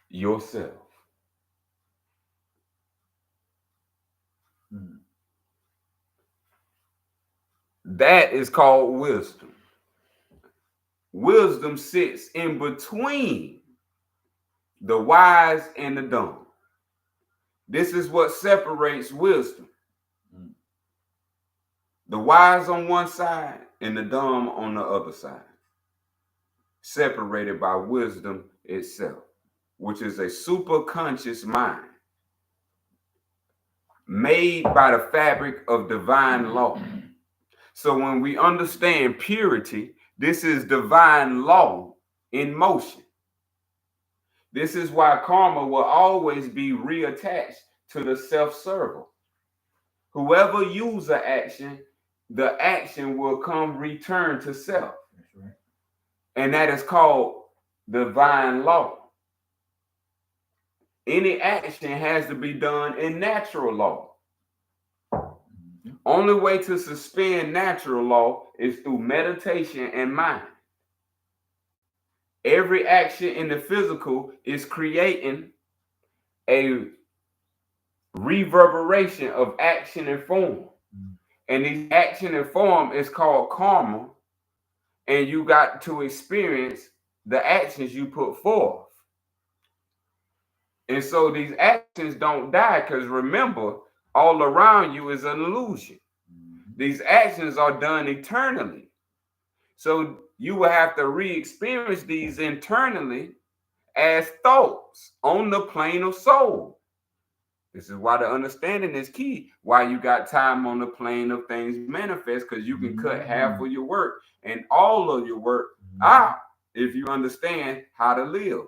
yourself. That is called wisdom. Wisdom sits in between the wise and the dumb. This is what separates wisdom. The wise on one side and the dumb on the other side. Separated by wisdom itself, which is a superconscious mind made by the fabric of divine law. So when we understand purity, this is divine law in motion. This is why karma will always be reattached to the self-server. Whoever uses an action, the action will come return to self. That's right. And that is called divine law. Any action has to be done in natural law. Only way to suspend natural law is through meditation and mind. Every action in the physical is creating a reverberation of action and form. And the action and form is called karma. And you got to experience the actions you put forth. And so these actions don't die, because remember, all around you is an illusion. These actions are done eternally. So you will have to re-experience these internally as thoughts on the plane of soul. This is why the understanding is key. Why you got time on the plane of things manifest, because you can cut half of your work and all of your work out if you understand how to live.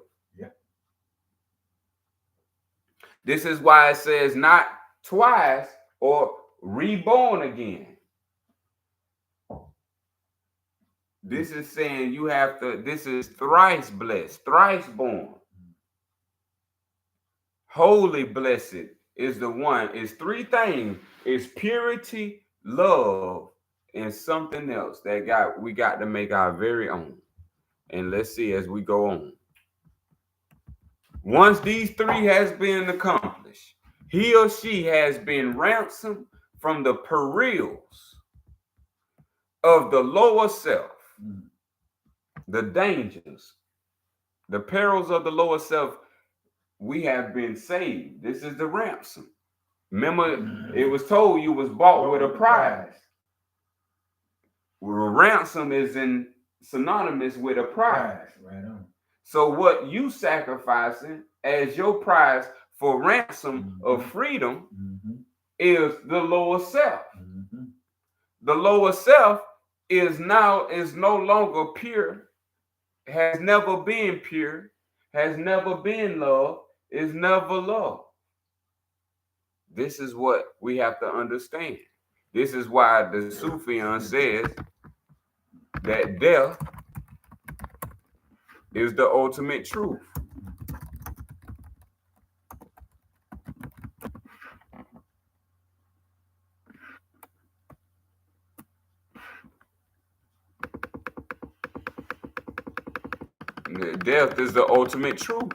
This is why it says not twice or reborn again. This is saying you have to, this is thrice blessed, thrice born. Holy blessed is the one. It's three things. It's purity, love, and something else that we got to make our very own. And let's see as we go on. Once these three has been accomplished, he or she has been ransomed from the perils of the lower self, the dangers, the perils of the lower self. We have been saved. This is the ransom. Remember, it was told you was bought with a price. Well, a ransom is synonymous with a price. Right on. So what you sacrificing as your price for ransom of freedom is the lower self. The lower self is no longer pure, has never been pure, has never been love, is never love. This is what we have to understand. This is why the Sufian says that death is the ultimate truth. Death is the ultimate truth.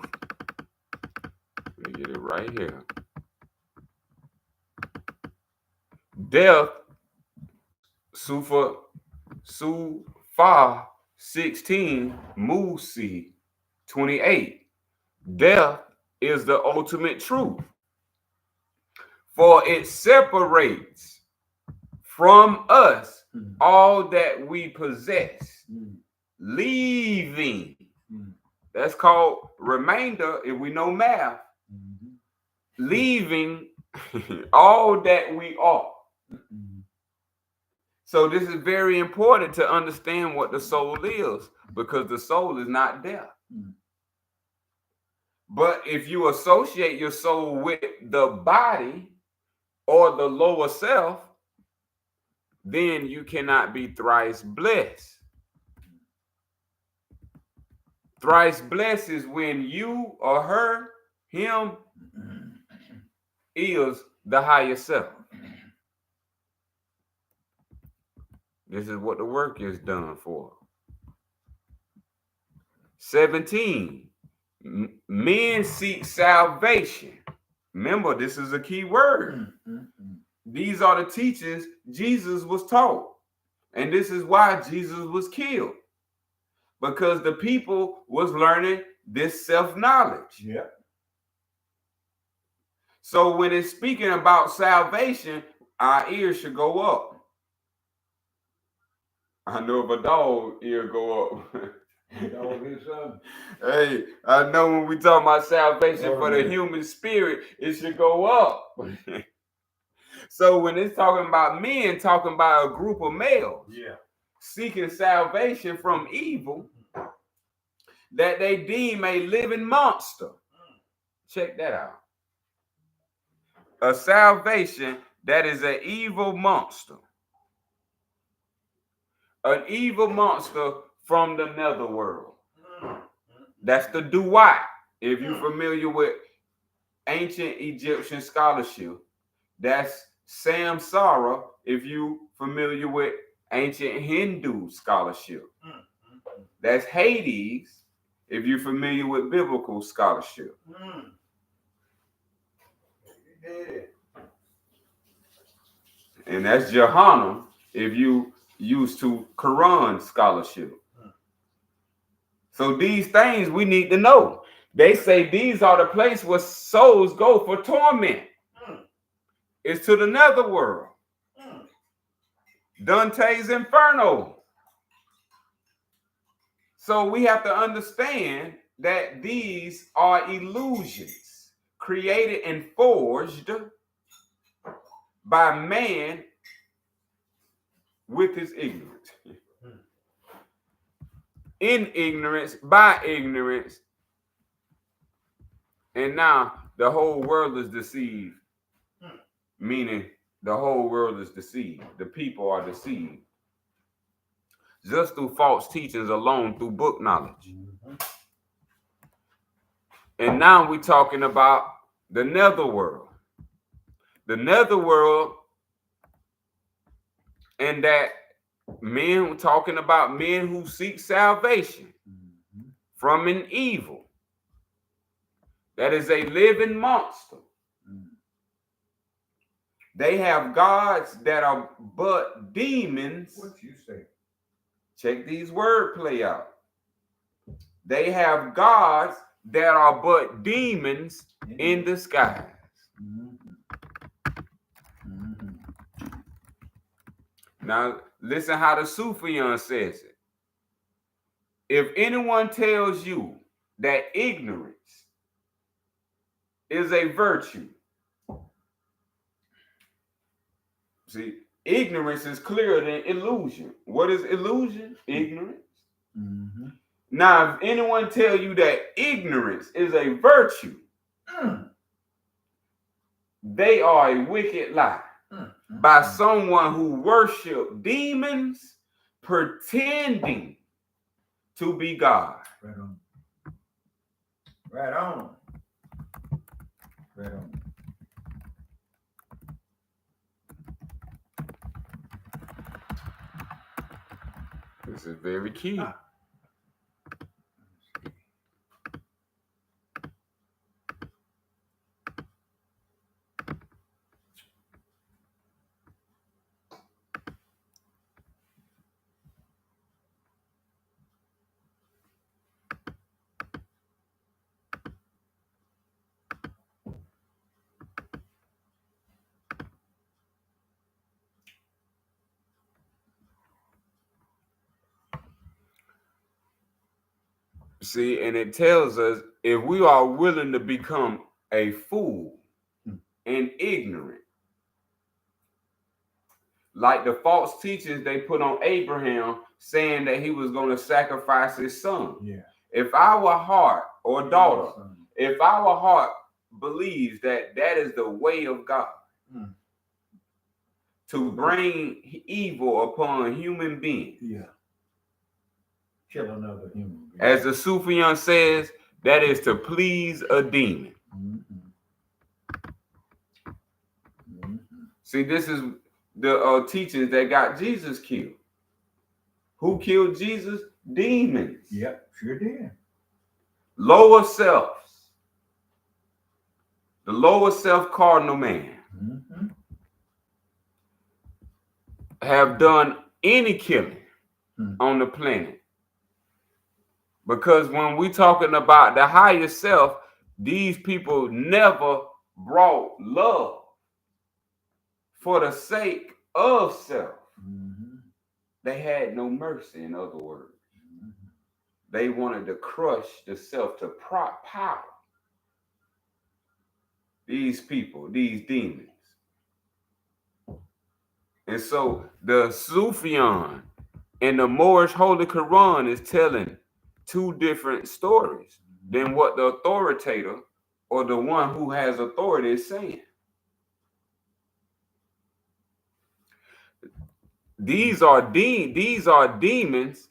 Let me get it right here. Death, Sufa 16, Musi 28. Death is the ultimate truth, for it separates from us all that we possess, leaving. That's called remainder, if we know math. Leaving all that we are. So this is very important to understand what the soul is, because the soul is not death. But if you associate your soul with the body or the lower self, then you cannot be thrice blessed. Thrice blessed is when you or her, him, is the higher self. This is what the work is done for. 17. Men seek salvation. Remember, this is a key word. These are the teachings Jesus was taught. And this is why Jesus was killed. Because the people was learning this self-knowledge. Yep. So when it's speaking about salvation, our ears should go up. I know if a dog ear go up. Hey, I know when we talk about salvation for the human spirit, it should go up. So when it's talking about men, talking about a group of males seeking salvation from evil that they deem a living monster. Check that out. A salvation that is an evil monster. An evil monster from the netherworld. That's the Duat. If you're familiar with ancient Egyptian scholarship, that's Samsara. If you're familiar with ancient Hindu scholarship, that's Hades. If you're familiar with biblical scholarship. And that's Jahannam if you used to Quran scholarship. So these things we need to know. They say these are the place where souls go for torment. It's to the netherworld. Dante's Inferno. So we have to understand that these are illusions created and forged by man with his ignorance. In ignorance, by ignorance. And now the whole world is deceived. Meaning the whole world is deceived. The people are deceived. Just through false teachings alone, through book knowledge. And now we're talking about the netherworld. The netherworld, and that men, talking about men who seek salvation from an evil that is a living monster. They have gods that are but demons. What you say? Check these wordplay out. They have gods that are but demons in disguise. Now, listen how the Sufian says it. If anyone tells you that ignorance is a virtue, see, ignorance is clearer than illusion. What is illusion? Ignorance. Mm-hmm. Now, if anyone tell you that ignorance is a virtue, they are a wicked lie by someone who worship demons pretending to be God. Right on. Right on. Right on. This is very key. See, and it tells us if we are willing to become a fool and ignorant, like the false teachings they put on Abraham saying that he was going to sacrifice his son. Yeah. If our heart or daughter, if our heart believes that that is the way of God to bring evil upon human beings. Yeah. Kill another human being. As the Sufian says, that is to please a demon. See, this is the teachings that got Jesus killed. Who killed Jesus? Demons. Yep, sure did. Lower selves. The lower self cardinal man have done any killing on the planet. Because when we talking about the higher self, these people never brought love for the sake of self. They had no mercy, in other words. They wanted to crush the self to power. These people, these demons. And so the Sufian and the Moorish Holy Quran is telling two different stories than what the authoritator or the one who has authority is saying. These are demons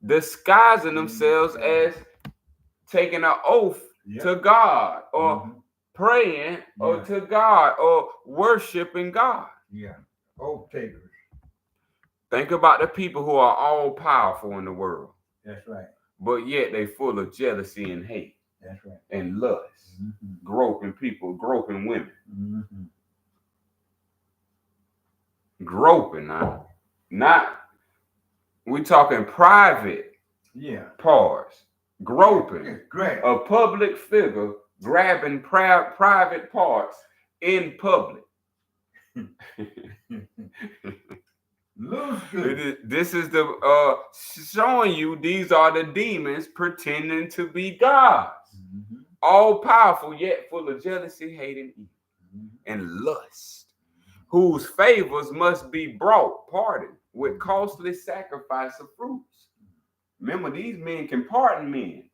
disguising themselves as taking an oath to God or praying or to God or worshiping God. Yeah, oath takers. Think about the people who are all powerful in the world. That's right. But yet they full of jealousy and hate. That's right. And lust. Groping people, groping women. Groping now. Not, we talking private parts. Groping. Great. A public figure grabbing private parts in public. This is the showing you these are the demons pretending to be gods. All powerful yet full of jealousy, hate, and evil, and lust, whose favors must be brought, pardon, with costly sacrifice of fruits. Remember, these men can pardon men.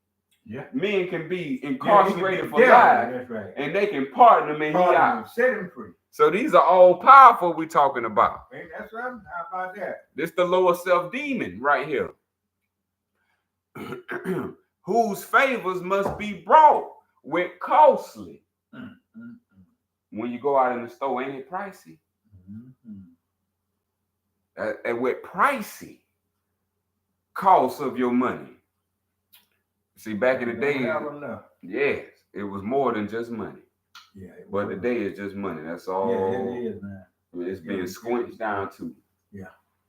Yeah. Men can be incarcerated for life, and they can pardon them and he out. Set him free. So these are all powerful we're talking about. Hey, that's right. How about that? This the lower self demon right here. Whose favors must be brought with costly. When you go out in the store, ain't it pricey? And with pricey cost of your money. See, back in the day, yes, it was more than just money. Yeah, but today it's just money. That's all. Yeah, it is, man. It's being squenched down to. Yeah.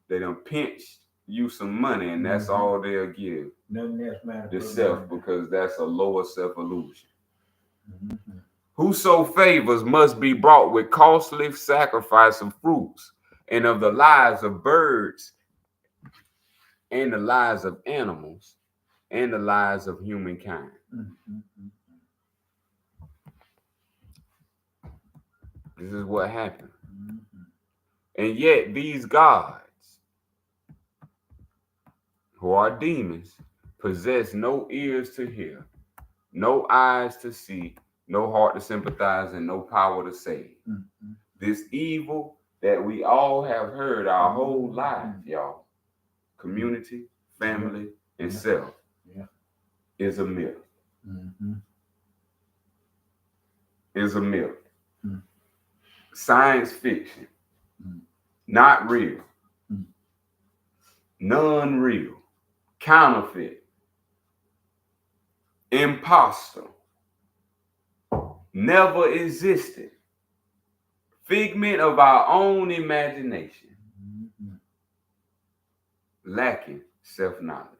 They done pinched you some money, and that's all they'll give. Nothing else matters. The self, because that's a lower self illusion. Whoso favors must be brought with costly sacrifice of fruits, and of the lives of birds, and the lives of animals, and the lives of humankind. This is what happened. And yet these gods, who are demons, possess no ears to hear, no eyes to see, no heart to sympathize, and no power to save. This evil that we all have heard our whole life, y'all, community, family, and self, is a myth. Is a myth. Science fiction. Not real. Non-real. Counterfeit. Imposter. Never existed. Figment of our own imagination. Lacking self-knowledge.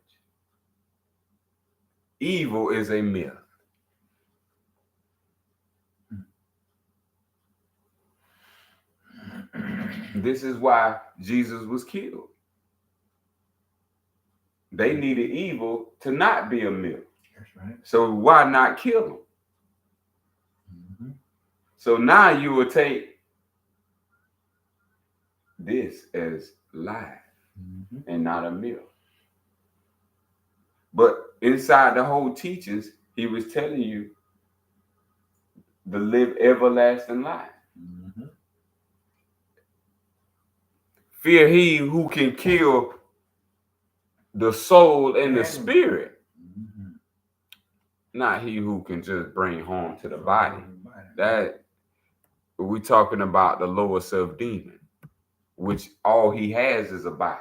Evil is a myth. This is why Jesus was killed. They needed evil to not be a myth. That's right. So why not kill him? So now you will take this as life and not a myth. But inside the whole teachings, he was telling you to live everlasting life. Fear he who can kill the soul and the spirit, not he who can just bring harm to the body. That we're talking about the lower self demon, which all he has is a body.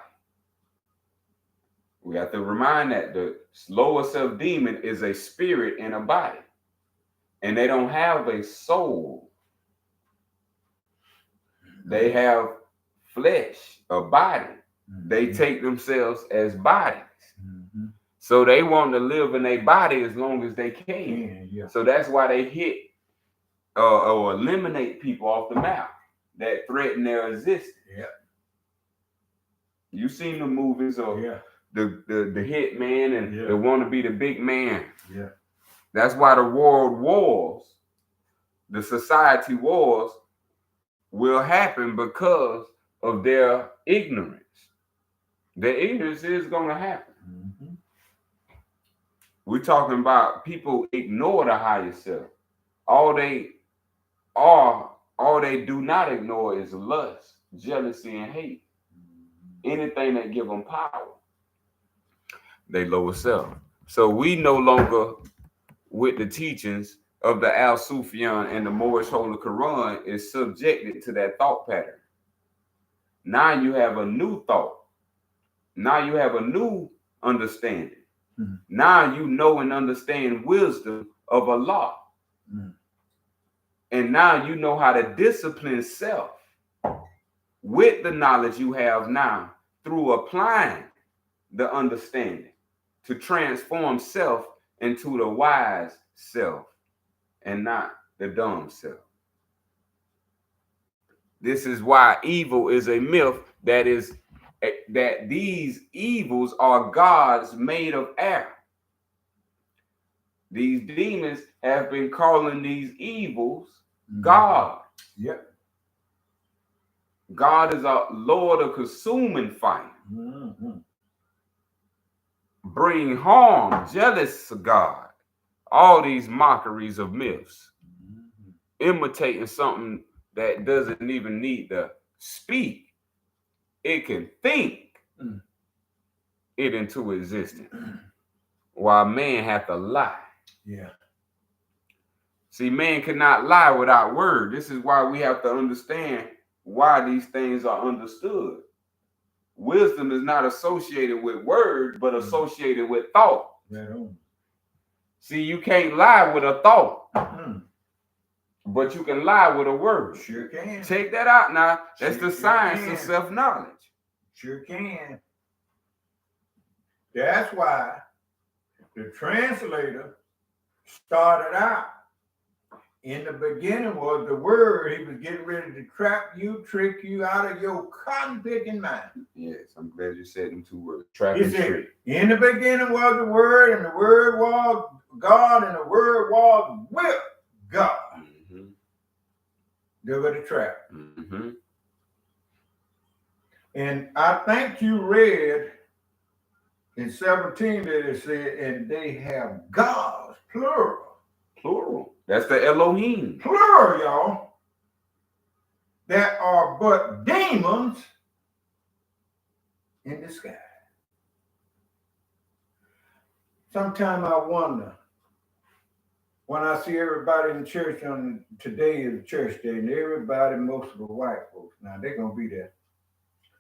We have to remind that the lower self demon is a spirit in a body, and they don't have a soul. They have flesh, a body. They take themselves as bodies. So they want to live in a body as long as they can. So that's why they hit or eliminate people off the map that threaten their existence. You seen the movies of the hit man and they want to be the big man. That's why the world wars, the society wars, will happen because of their ignorance. Their ignorance is going to happen. We're talking about people ignore the higher self. All they do not ignore is lust, jealousy, and hate. Anything that give them power, they lower self. So we no longer, with the teachings of the Al-Sufian and the Moorish Holy Quran, is subjected to that thought pattern. Now you have a new thought. Now you have a new understanding. Now you know and understand wisdom of Allah. And now you know how to discipline self with the knowledge you have now through applying the understanding to transform self into the wise self and not the dumb self. This is why evil is a myth, that these evils are gods made of air. These demons have been calling these evils God. God is a Lord of consuming fire. Bring harm, jealous of God. All these mockeries of myths. Imitating something that doesn't even need to speak. It can think it into existence. While man have to lie. See, man cannot lie without word. This is why we have to understand why these things are understood. Wisdom is not associated with word, but associated with thought. See, you can't lie with a thought, but you can lie with a word. Sure can. Take that out now. That's the science of self-knowledge. Sure can. That's why the translator started out In the beginning was the word. He was getting ready to trap you, trick you out of your cotton picking mind. Yes, I'm glad you said them two words. Trap and trick. In the beginning was the word, and the word was God, and the word was with God. Mm-hmm. There was the trap. Mm-hmm. And I think you read in 17 that it said, and they have gods, plural. Plural. That's the Elohim. Plural, y'all. That are but demons in the sky. Sometimes I wonder, when I see everybody in church on today is church day, and everybody, most of the white folks, now they're going to be there.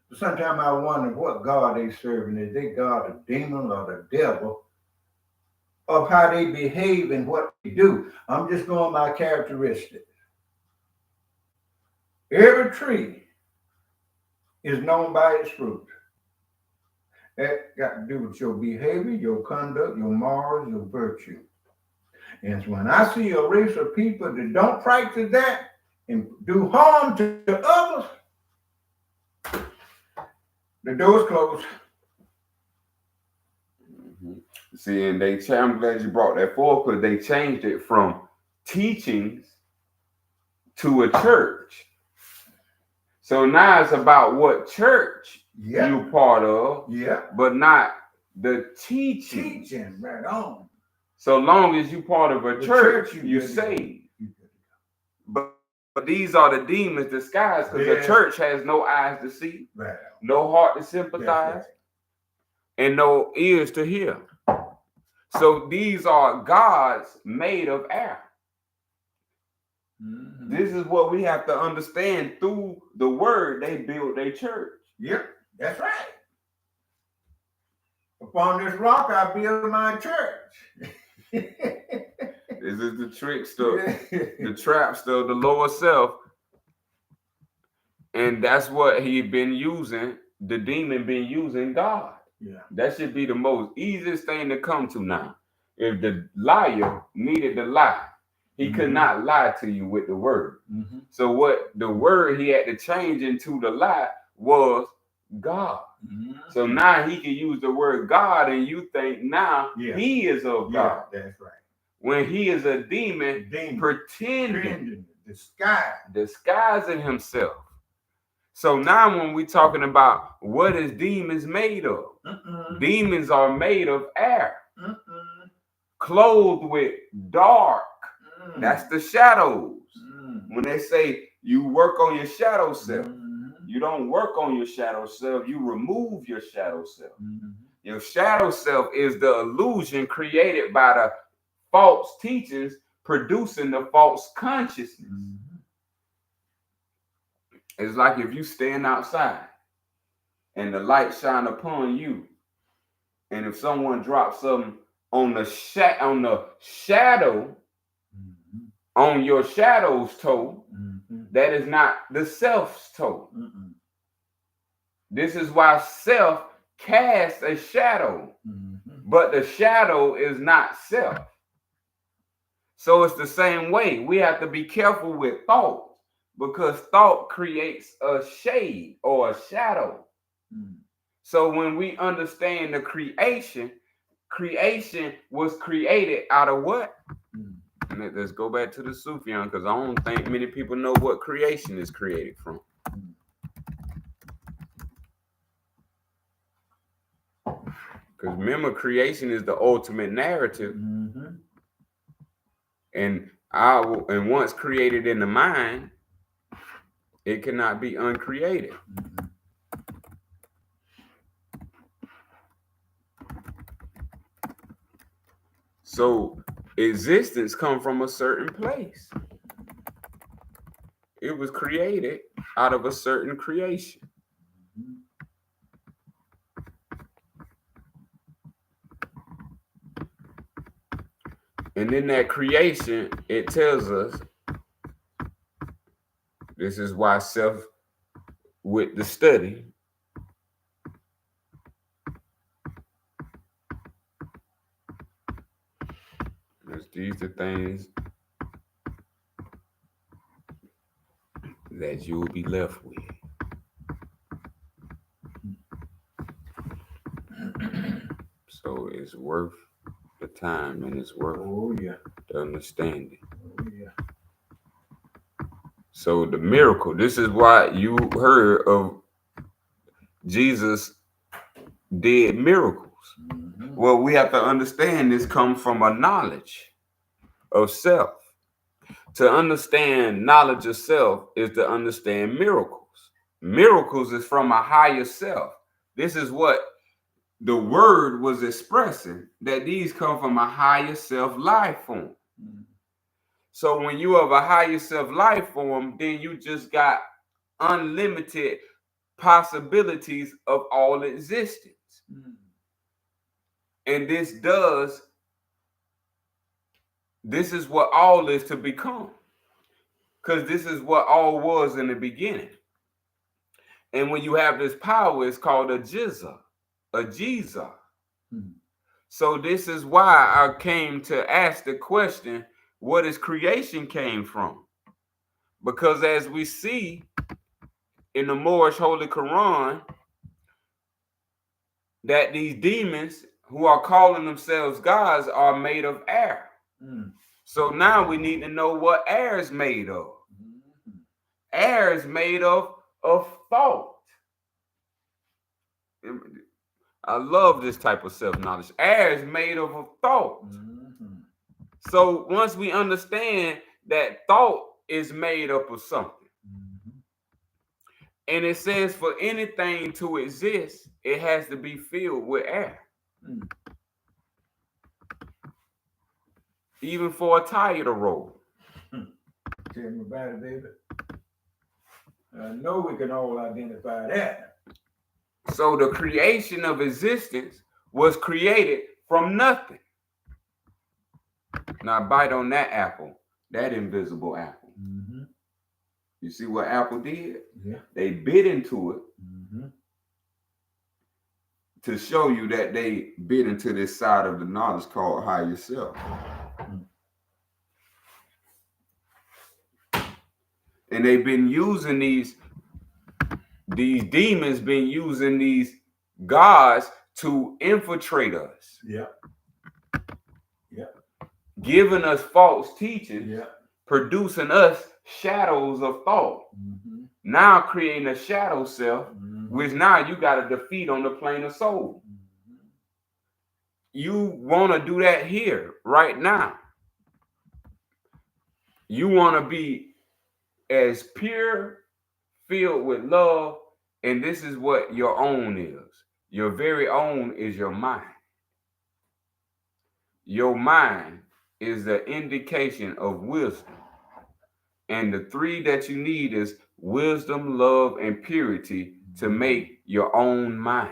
But sometimes I wonder what God they serving. Is they God a demon or the devil? Of how they behave and what they do. I'm just going by characteristics. Every tree is known by its fruit. That got to do with your behavior, your conduct, your morals, your virtue. And so when I see a race of people that don't practice that and do harm to others, the door's closed. Mm-hmm. See, and I'm glad you brought that forward because they changed it from teachings to a church. So now it's about what church you're part of, but not the teaching. Teaching, right on. So long as you're part of a church, you're saved. But these are the demons disguised because the church has no eyes to see, no heart to sympathize, and no ears to hear. So these are gods made of air. Mm-hmm. This is what we have to understand through the word they build their church. Yep, that's right. Upon this rock I build my church. This is the trickster, the trapster, the lower self. And that's what he been using, the demon been using God. Yeah. That should be the most easiest thing to come to now. If the liar needed to lie, he could not lie to you with the word. Mm-hmm. So what the word he had to change into the lie was God. Mm-hmm. So now he can use the word God, and you think now he is of God. That's right. When he is a demon. Pretending, disguising himself. So now when we're talking about what is demons made of, demons are made of air, clothed with dark. That's the shadows. When they say you work on your shadow self, you don't work on your shadow self, you remove your shadow self. Your shadow self is the illusion created by the false teachings producing the false consciousness. It's like if you stand outside and the light shine upon you, and if someone drops something on the shadow, on your shadow's toe, that is not the self's toe. This is why self casts a shadow, but the shadow is not self. So it's the same way. We have to be careful with thought, because thought creates a shade or a shadow. So when we understand the creation was created out of what? Let's go back to the Sufian, because I don't think many people know what creation is created from. Because remember, creation is the ultimate narrative. And once created in the mind, it cannot be uncreated. So existence comes from a certain place. It was created out of a certain creation. And in that creation, it tells us, this is why self, with the study, these are things that you will be left with. So it's worth the time and it's worth the understanding. So the miracle, this is why you heard of Jesus did miracles. Well, we have to understand this comes from a knowledge of self. To understand knowledge of self is to understand miracles. Miracles is from a higher self. This is what the word was expressing, that these come from a higher self life form. So when you have a higher self life form, then you just got unlimited possibilities of all existence. And this is what all is to become. Because this is what all was in the beginning. And when you have this power, it's called a jizza, a jiza. So this is why I came to ask the question, what is creation came from? Because as we see in the Moorish Holy Quran, that these demons who are calling themselves gods are made of air. So now we need to know what air is made of. Air is made of thought. I love this type of self-knowledge. Air is made of a thought. So once we understand that thought is made up of something, and it says for anything to exist, it has to be filled with air. Even for a tire to roll. Tell me about it, baby. I know we can all identify that. So the creation of existence was created from nothing. Now bite on that apple, that invisible apple. You see what Apple did? Yeah. They bit into it to show you that they bit into this side of the knowledge called higher self. And they've been using these demons, been using these gods to infiltrate us. Giving us false teachings, producing us shadows of thought. Now creating a shadow self, which now you got to defeat on the plane of soul. You want to do that here, right now. You want to be as pure, filled with love, and this is what your own is. Your very own is your mind. Your mind is the indication of wisdom. And the three that you need is wisdom, love, and purity to make your own mind.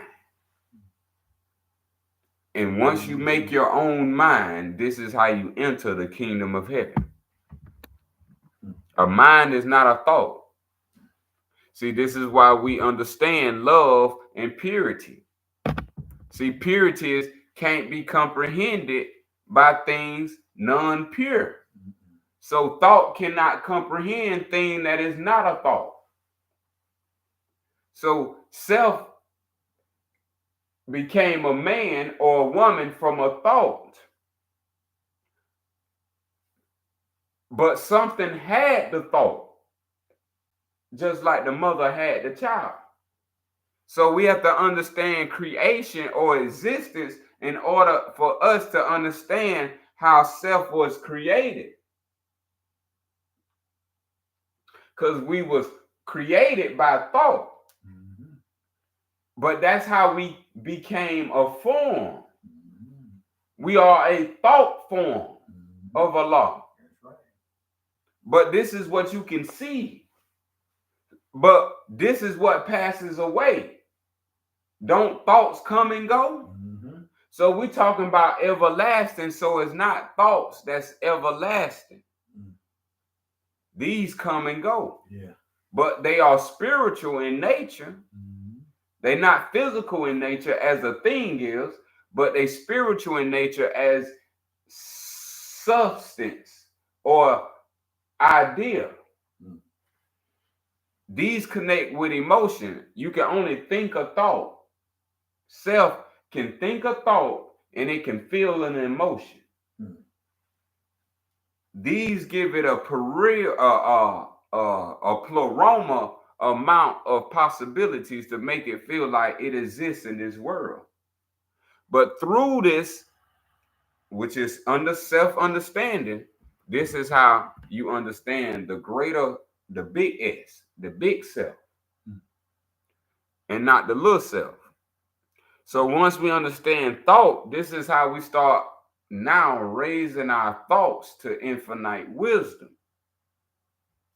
And once you make your own mind, this is how you enter the kingdom of heaven. A mind is not a thought. See, this is why we understand love and purity. See, purity can't be comprehended by things non-pure. So thought cannot comprehend thing that is not a thought. So self became a man or a woman from a thought. But something had the thought, just like the mother had the child. So we have to understand creation or existence in order for us to understand how self was created. Because we was created by thought. But that's how we became a form. We are a thought form of Allah. But this is what you can see. But this is what passes away. Don't thoughts come and go? So we're talking about everlasting. So it's not thoughts that's everlasting. These come and go. But they are spiritual in nature. They're not physical in nature as a thing is, but they spiritual in nature as substance or idea. These connect with emotion. You can only think a thought. Self can think a thought and it can feel an emotion. These give it a pleroma amount of possibilities to make it feel like it exists in this world. But through this, which is under self-understanding, this is how you understand the greater, the big S, the big self, and not the little self. So once we understand thought, this is how we start now raising our thoughts to infinite wisdom.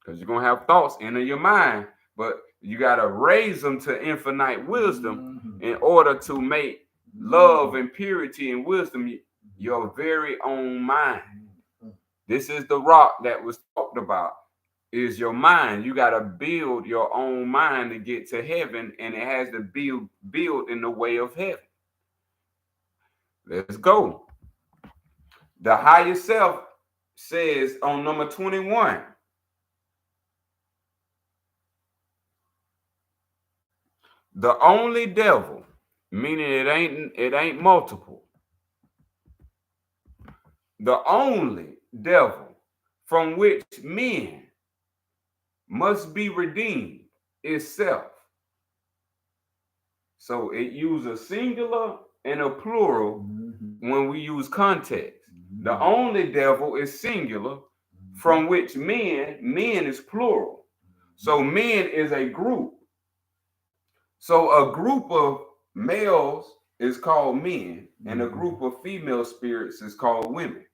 Because you're going to have thoughts enter your mind, but you got to raise them to infinite wisdom in order to make love and purity and wisdom your very own mind. This is the rock that was talked about, is your mind. You got to build your own mind to get to heaven, and it has to build in the way of heaven. Let's go. The higher self says on number 21, the only devil, meaning it ain't multiple. The only devil from which men must be redeemed is self. So it uses a singular and a plural when we use context. The only devil is singular, from which men is plural. So men is a group. So a group of males is called men, and a group of female spirits is called women.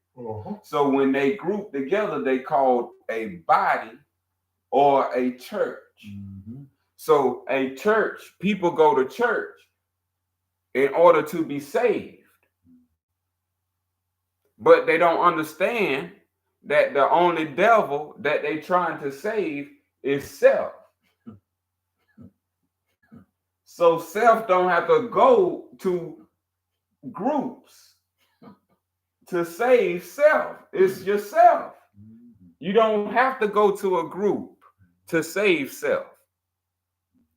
So when they group together, they called a body or a church. So a church, people go to church in order to be saved. But they don't understand that the only devil that they trying to save is self. So self don't have to go to groups to save self. It's yourself. You don't have to go to a group to save self.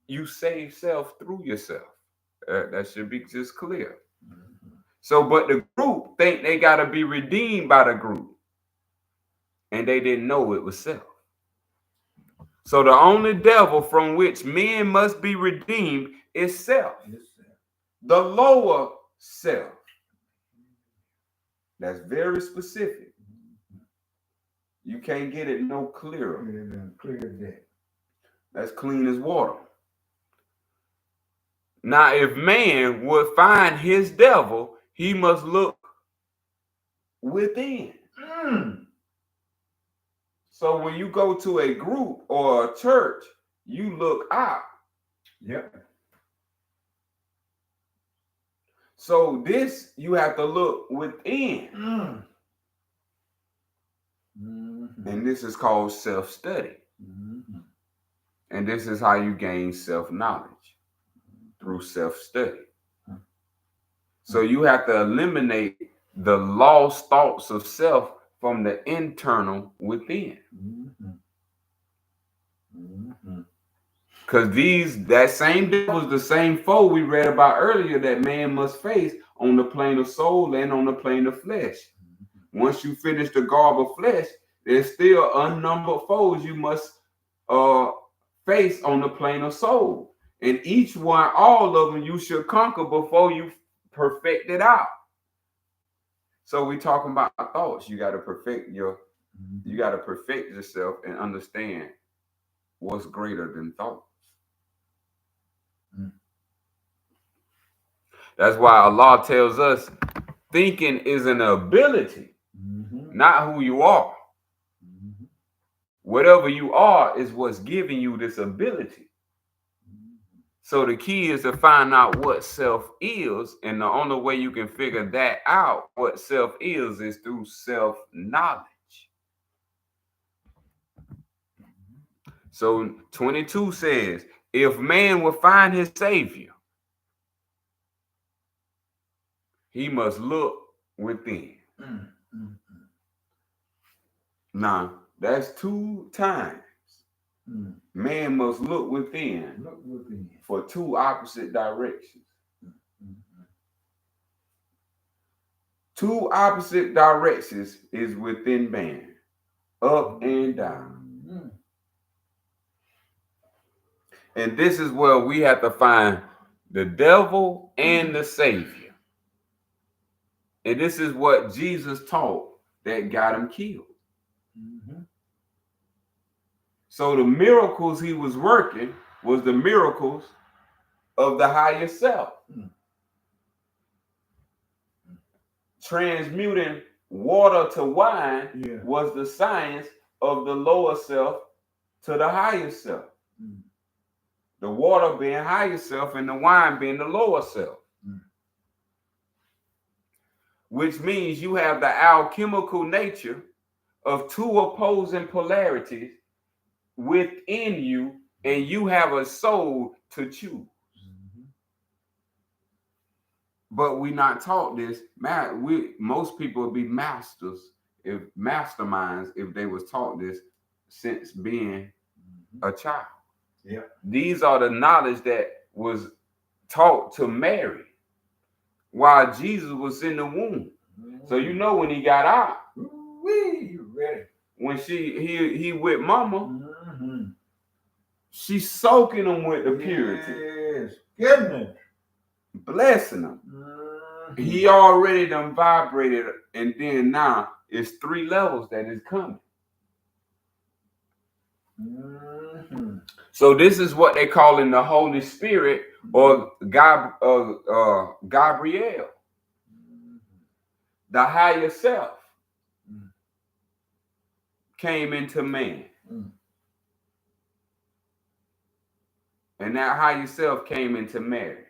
You save self through yourself. That should be just clear. So, but the group think they got to be redeemed by the group. And they didn't know it was self. So the only devil from which men must be redeemed is self. The lower self. That's very specific. You can't get it no clearer. That's clean as water. Now, if man would find his devil, he must look within. So when you go to a group or a church, you look out. So this, you have to look within. And this is called self-study. And this is how you gain self-knowledge, through self-study. So you have to eliminate the lost thoughts of self from the internal within. Because that same devil is the same foe we read about earlier that man must face on the plane of soul and on the plane of flesh. Once you finish the garb of flesh, there's still unnumbered foes you must face on the plane of soul. And each one, all of them, you should conquer before you perfect it out. So we talking about thoughts. You got to perfect yourself and understand what's greater than thoughts. That's why Allah tells us thinking is an ability, not who you are. Whatever you are is what's giving you this ability. So the key is to find out what self is, and the only way you can figure that out, what self is through self-knowledge. So 22 says, if man will find his savior, he must look within. Now, that's 2 times. Man must look within for two opposite directions. Two opposite directions is within man, up and down. And this is where we have to find the devil and the Savior. And this is what Jesus taught that got him killed. So the miracles he was working was the miracles of the higher self. Transmuting water to wine was the science of the lower self to the higher self. The water being higher self and the wine being the lower self. Which means you have the alchemical nature of two opposing polarities within you, and you have a soul to choose. But we not taught this. Most people would be masterminds if they was taught this since being a child. These are the knowledge that was taught to Mary while Jesus was in the womb. So you know when he got out, when he with mama, she's soaking him with the purity. Goodness. Blessing him. He already done vibrated, and then now it's 3 levels that is coming. So this is what they call in the Holy Spirit or Gabriel, the higher self came into man, and that higher self came into Mary.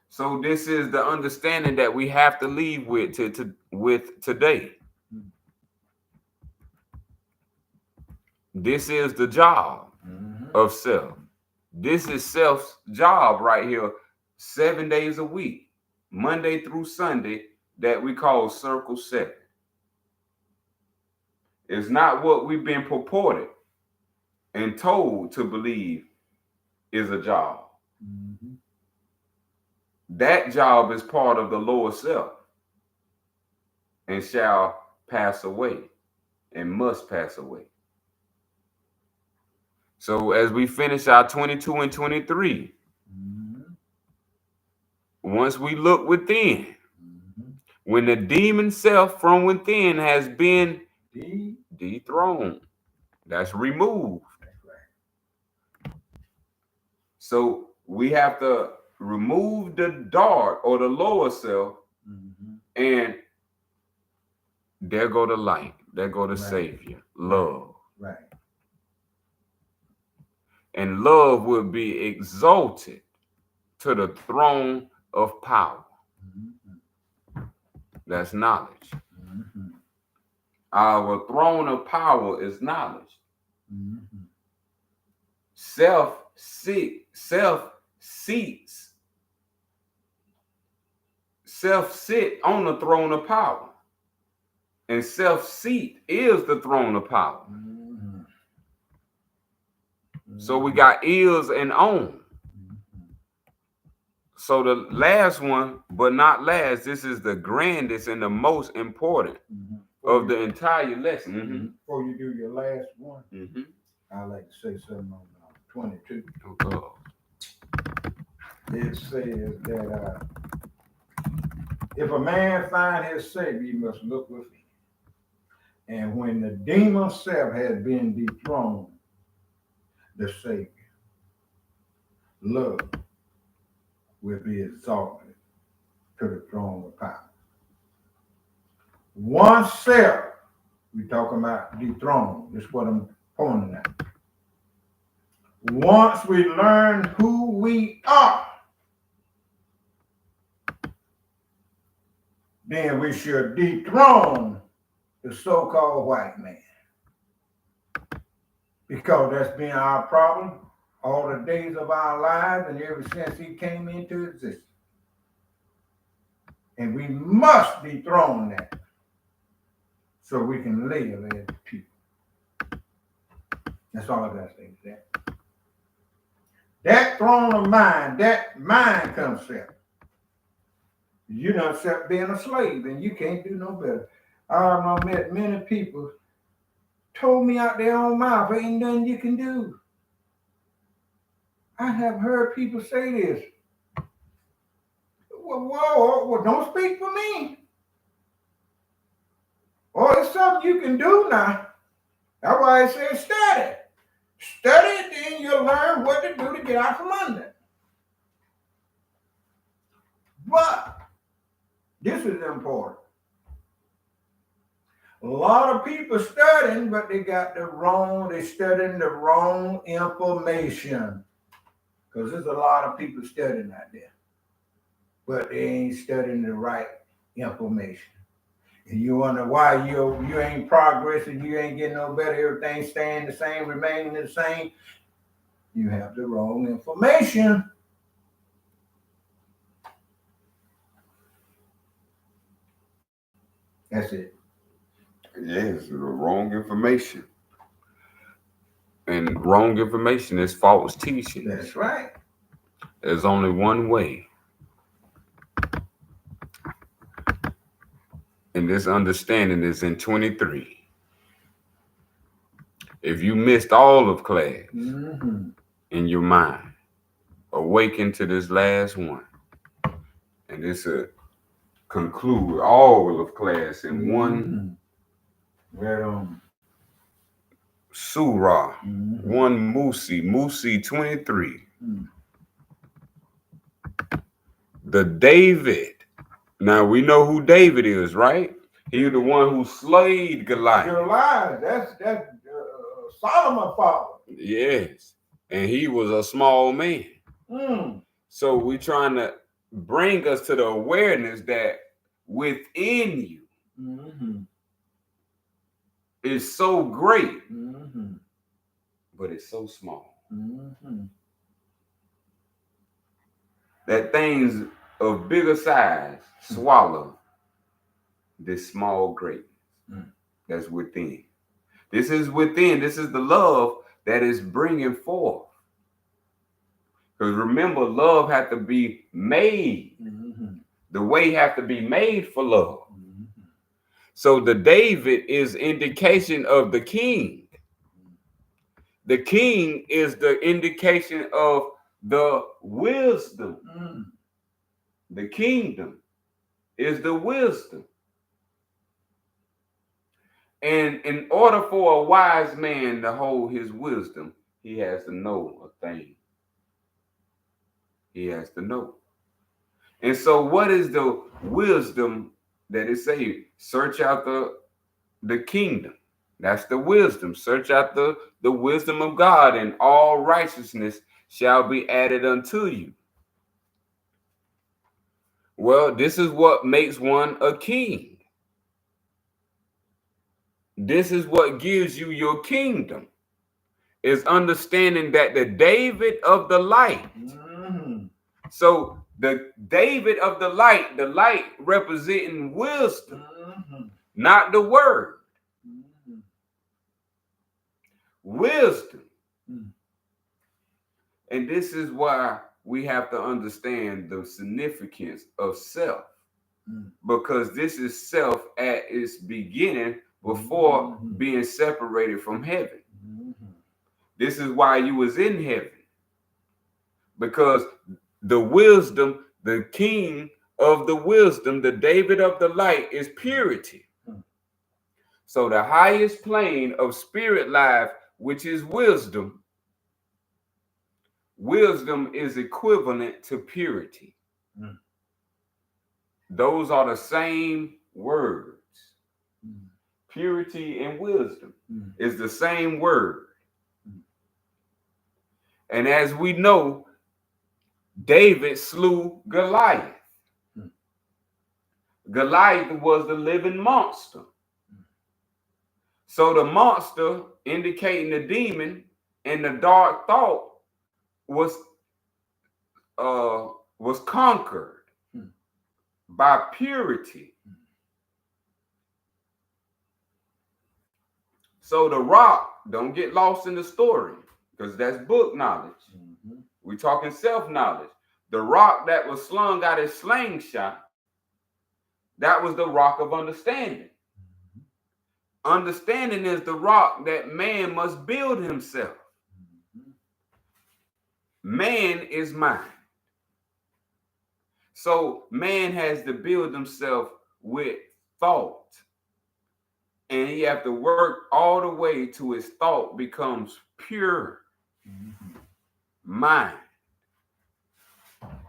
So this is the understanding that we have to leave with today. This is the job of self. This is self's job right here, 7 days a week, Monday through Sunday, that we call Circle 7. It's not what we've been purported and told to believe is a job. That job is part of the lower self and shall pass away and must pass away. So as we finish our 22 and 23, once we look within, when the demon self from within has been dethroned, that's removed. So we have to remove the dark or the lower self, and there go the light, there go the Savior, love. And love will be exalted to the throne of power. That's knowledge. Our throne of power is knowledge. Self sit on the throne of power. And self-seat is the throne of power. So we got is and on. So the last one, but not last, this is the grandest and the most important of the entire lesson. Before you do your last one, I'd like to say something on 22. It says that if a man find his Savior, he must look within. And when the demon self has been dethroned, the Savior, love, will be exalted to the throne of power. One self, we're talking about dethroned, that's what I'm pointing at. Once we learn who we are, then we should dethrone the so-called white man. Because that's been our problem all the days of our lives and ever since he came into existence. And we must dethrone that. so we can live as people. That's all I got to say to that. That throne of mind, that mind concept, you don't accept being a slave, and you can't do no better. I met many people told me out their own mouth, ain't nothing you can do. I have heard people say this. Well, don't speak for me. Oh, it's something you can do now. That's why I say study. Study, then you'll learn what to do to get out from under it. But this is important. A lot of people studying, but they studying the wrong information. Because there's a lot of people studying out there. But they ain't studying the right information. And you wonder why you ain't progressing, you ain't getting no better, everything staying the same, remaining the same. You have the wrong information. That's it. Yes, the wrong information. And wrong information is false teaching. That's right. There's only one way. And this understanding is in 23. If you missed all of class in your mind, awaken to this last one. And this conclude all of class in one surah, one Musi 23. The David. Now we know who David is, right? He's the one who slayed Goliath. Goliath, that's Solomon's father. Yes, and he was a small man. So we're trying to bring us to the awareness that within you is so great, but it's so small. That things of bigger size swallow this small greatness that's within. This is within. This is the love that is bringing forth. Because remember, love had to be made. The way have to be made for love. So the David is indication of the king. The king is the indication of the wisdom. The kingdom is the wisdom. And in order for a wise man to hold his wisdom, he has to know a thing. He has to know. And so what is the wisdom that it says? Search out the kingdom. That's the wisdom. Search out the wisdom of God, and all righteousness shall be added unto you. Well, this is what makes one a king. This is what gives you your kingdom, is understanding that the David of the light. So the David of the light representing wisdom, not the word. Wisdom. And this is why we have to understand the significance of self. Because this is self at its beginning before being separated from heaven. This is why you was in heaven. Because the wisdom, the king of the wisdom, the David of the light is purity. So the highest plane of spirit life, which is wisdom, wisdom is equivalent to purity. Those are the same words. Purity and wisdom is the same word. And as we know, David slew Goliath. Goliath was the living monster. So the monster, indicating the demon, and the dark thought was conquered by purity. So the rock, don't get lost in the story, because that's book knowledge. Mm-hmm. We're talking self-knowledge. The rock that was slung out his slingshot, that was the rock of understanding. Mm-hmm. Understanding is the rock that man must build himself. Mm-hmm. Man is mind. So man has to build himself with thought. And he have to work all the way to his thought becomes pure mm-hmm. mind,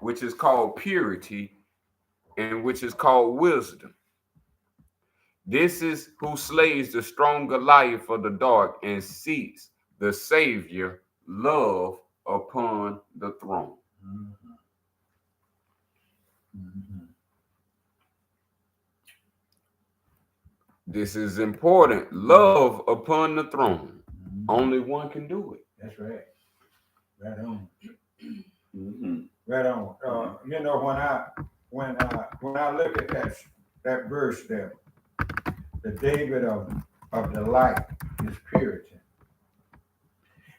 which is called purity and which is called wisdom. This is who slays the strong Goliath of the dark and seats the Savior love upon the throne. Mm-hmm. Mm-hmm. This is important. Love upon the throne. Mm-hmm. Only one can do it. That's right. Right on. Mm-hmm. Right on. You know, when I look at that verse there, the David of the light is purity.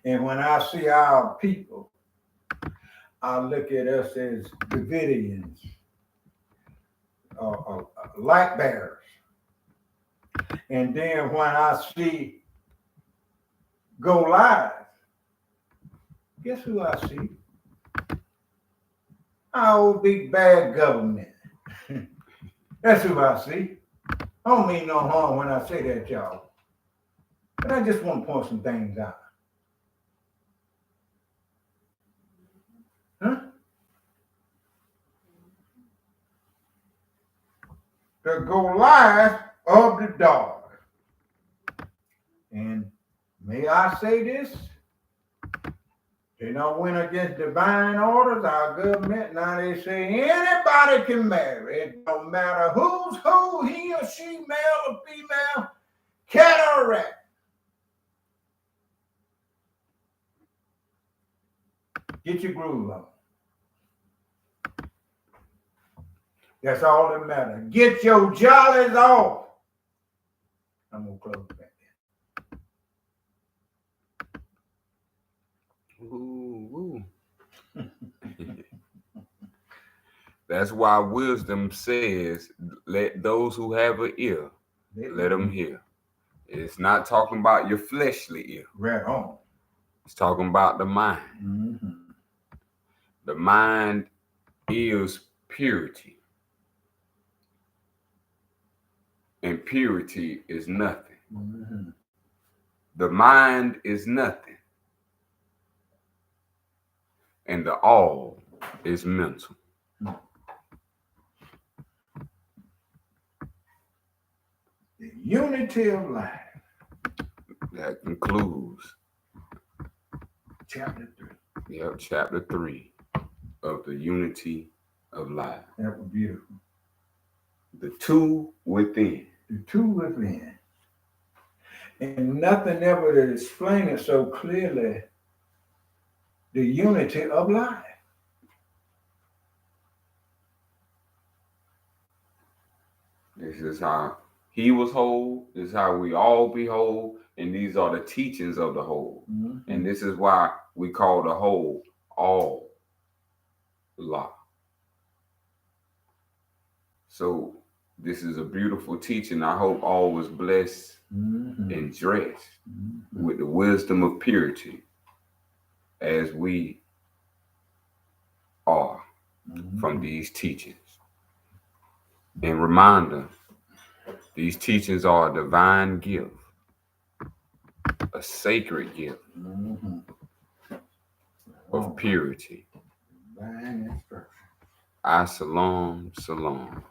And when I see our people, I look at us as Davidians, light bearers. And then when I see Goliath, guess who I see? Our big bad government. That's who I see. I don't mean no harm when I say that, y'all. But I just want to point some things out. Huh? The Goliath of the dark. And may I say this? They don't went against divine orders, our government. Now they say anybody can marry. It don't matter who's who, he or she, male or female, cat or rat. Get your groove on. That's all that matters. Get your jollies off. I'm going to close back there. Ooh. That's why wisdom says, let those who have an ear, let them hear. It's not talking about your fleshly ear. Right on. It's talking about the mind. Mm-hmm. The mind is purity. And purity is nothing. Mm-hmm. The mind is nothing. And the all is mental. Mm-hmm. The unity of life. That concludes chapter 3. Yep, chapter 3 of the unity of life. That was beautiful. The two within. The two within. And nothing ever to explain it so clearly. The unity of life. This is how he was whole. This is how we all be whole. And these are the teachings of the whole. Mm-hmm. And this is why we call the whole all law. So this is a beautiful teaching. I hope all was blessed mm-hmm. and dressed mm-hmm. with the wisdom of purity as we are mm-hmm. from these teachings. And reminder, these teachings are a divine gift, a sacred gift mm-hmm. of purity. Divine instruction. Salam, salam.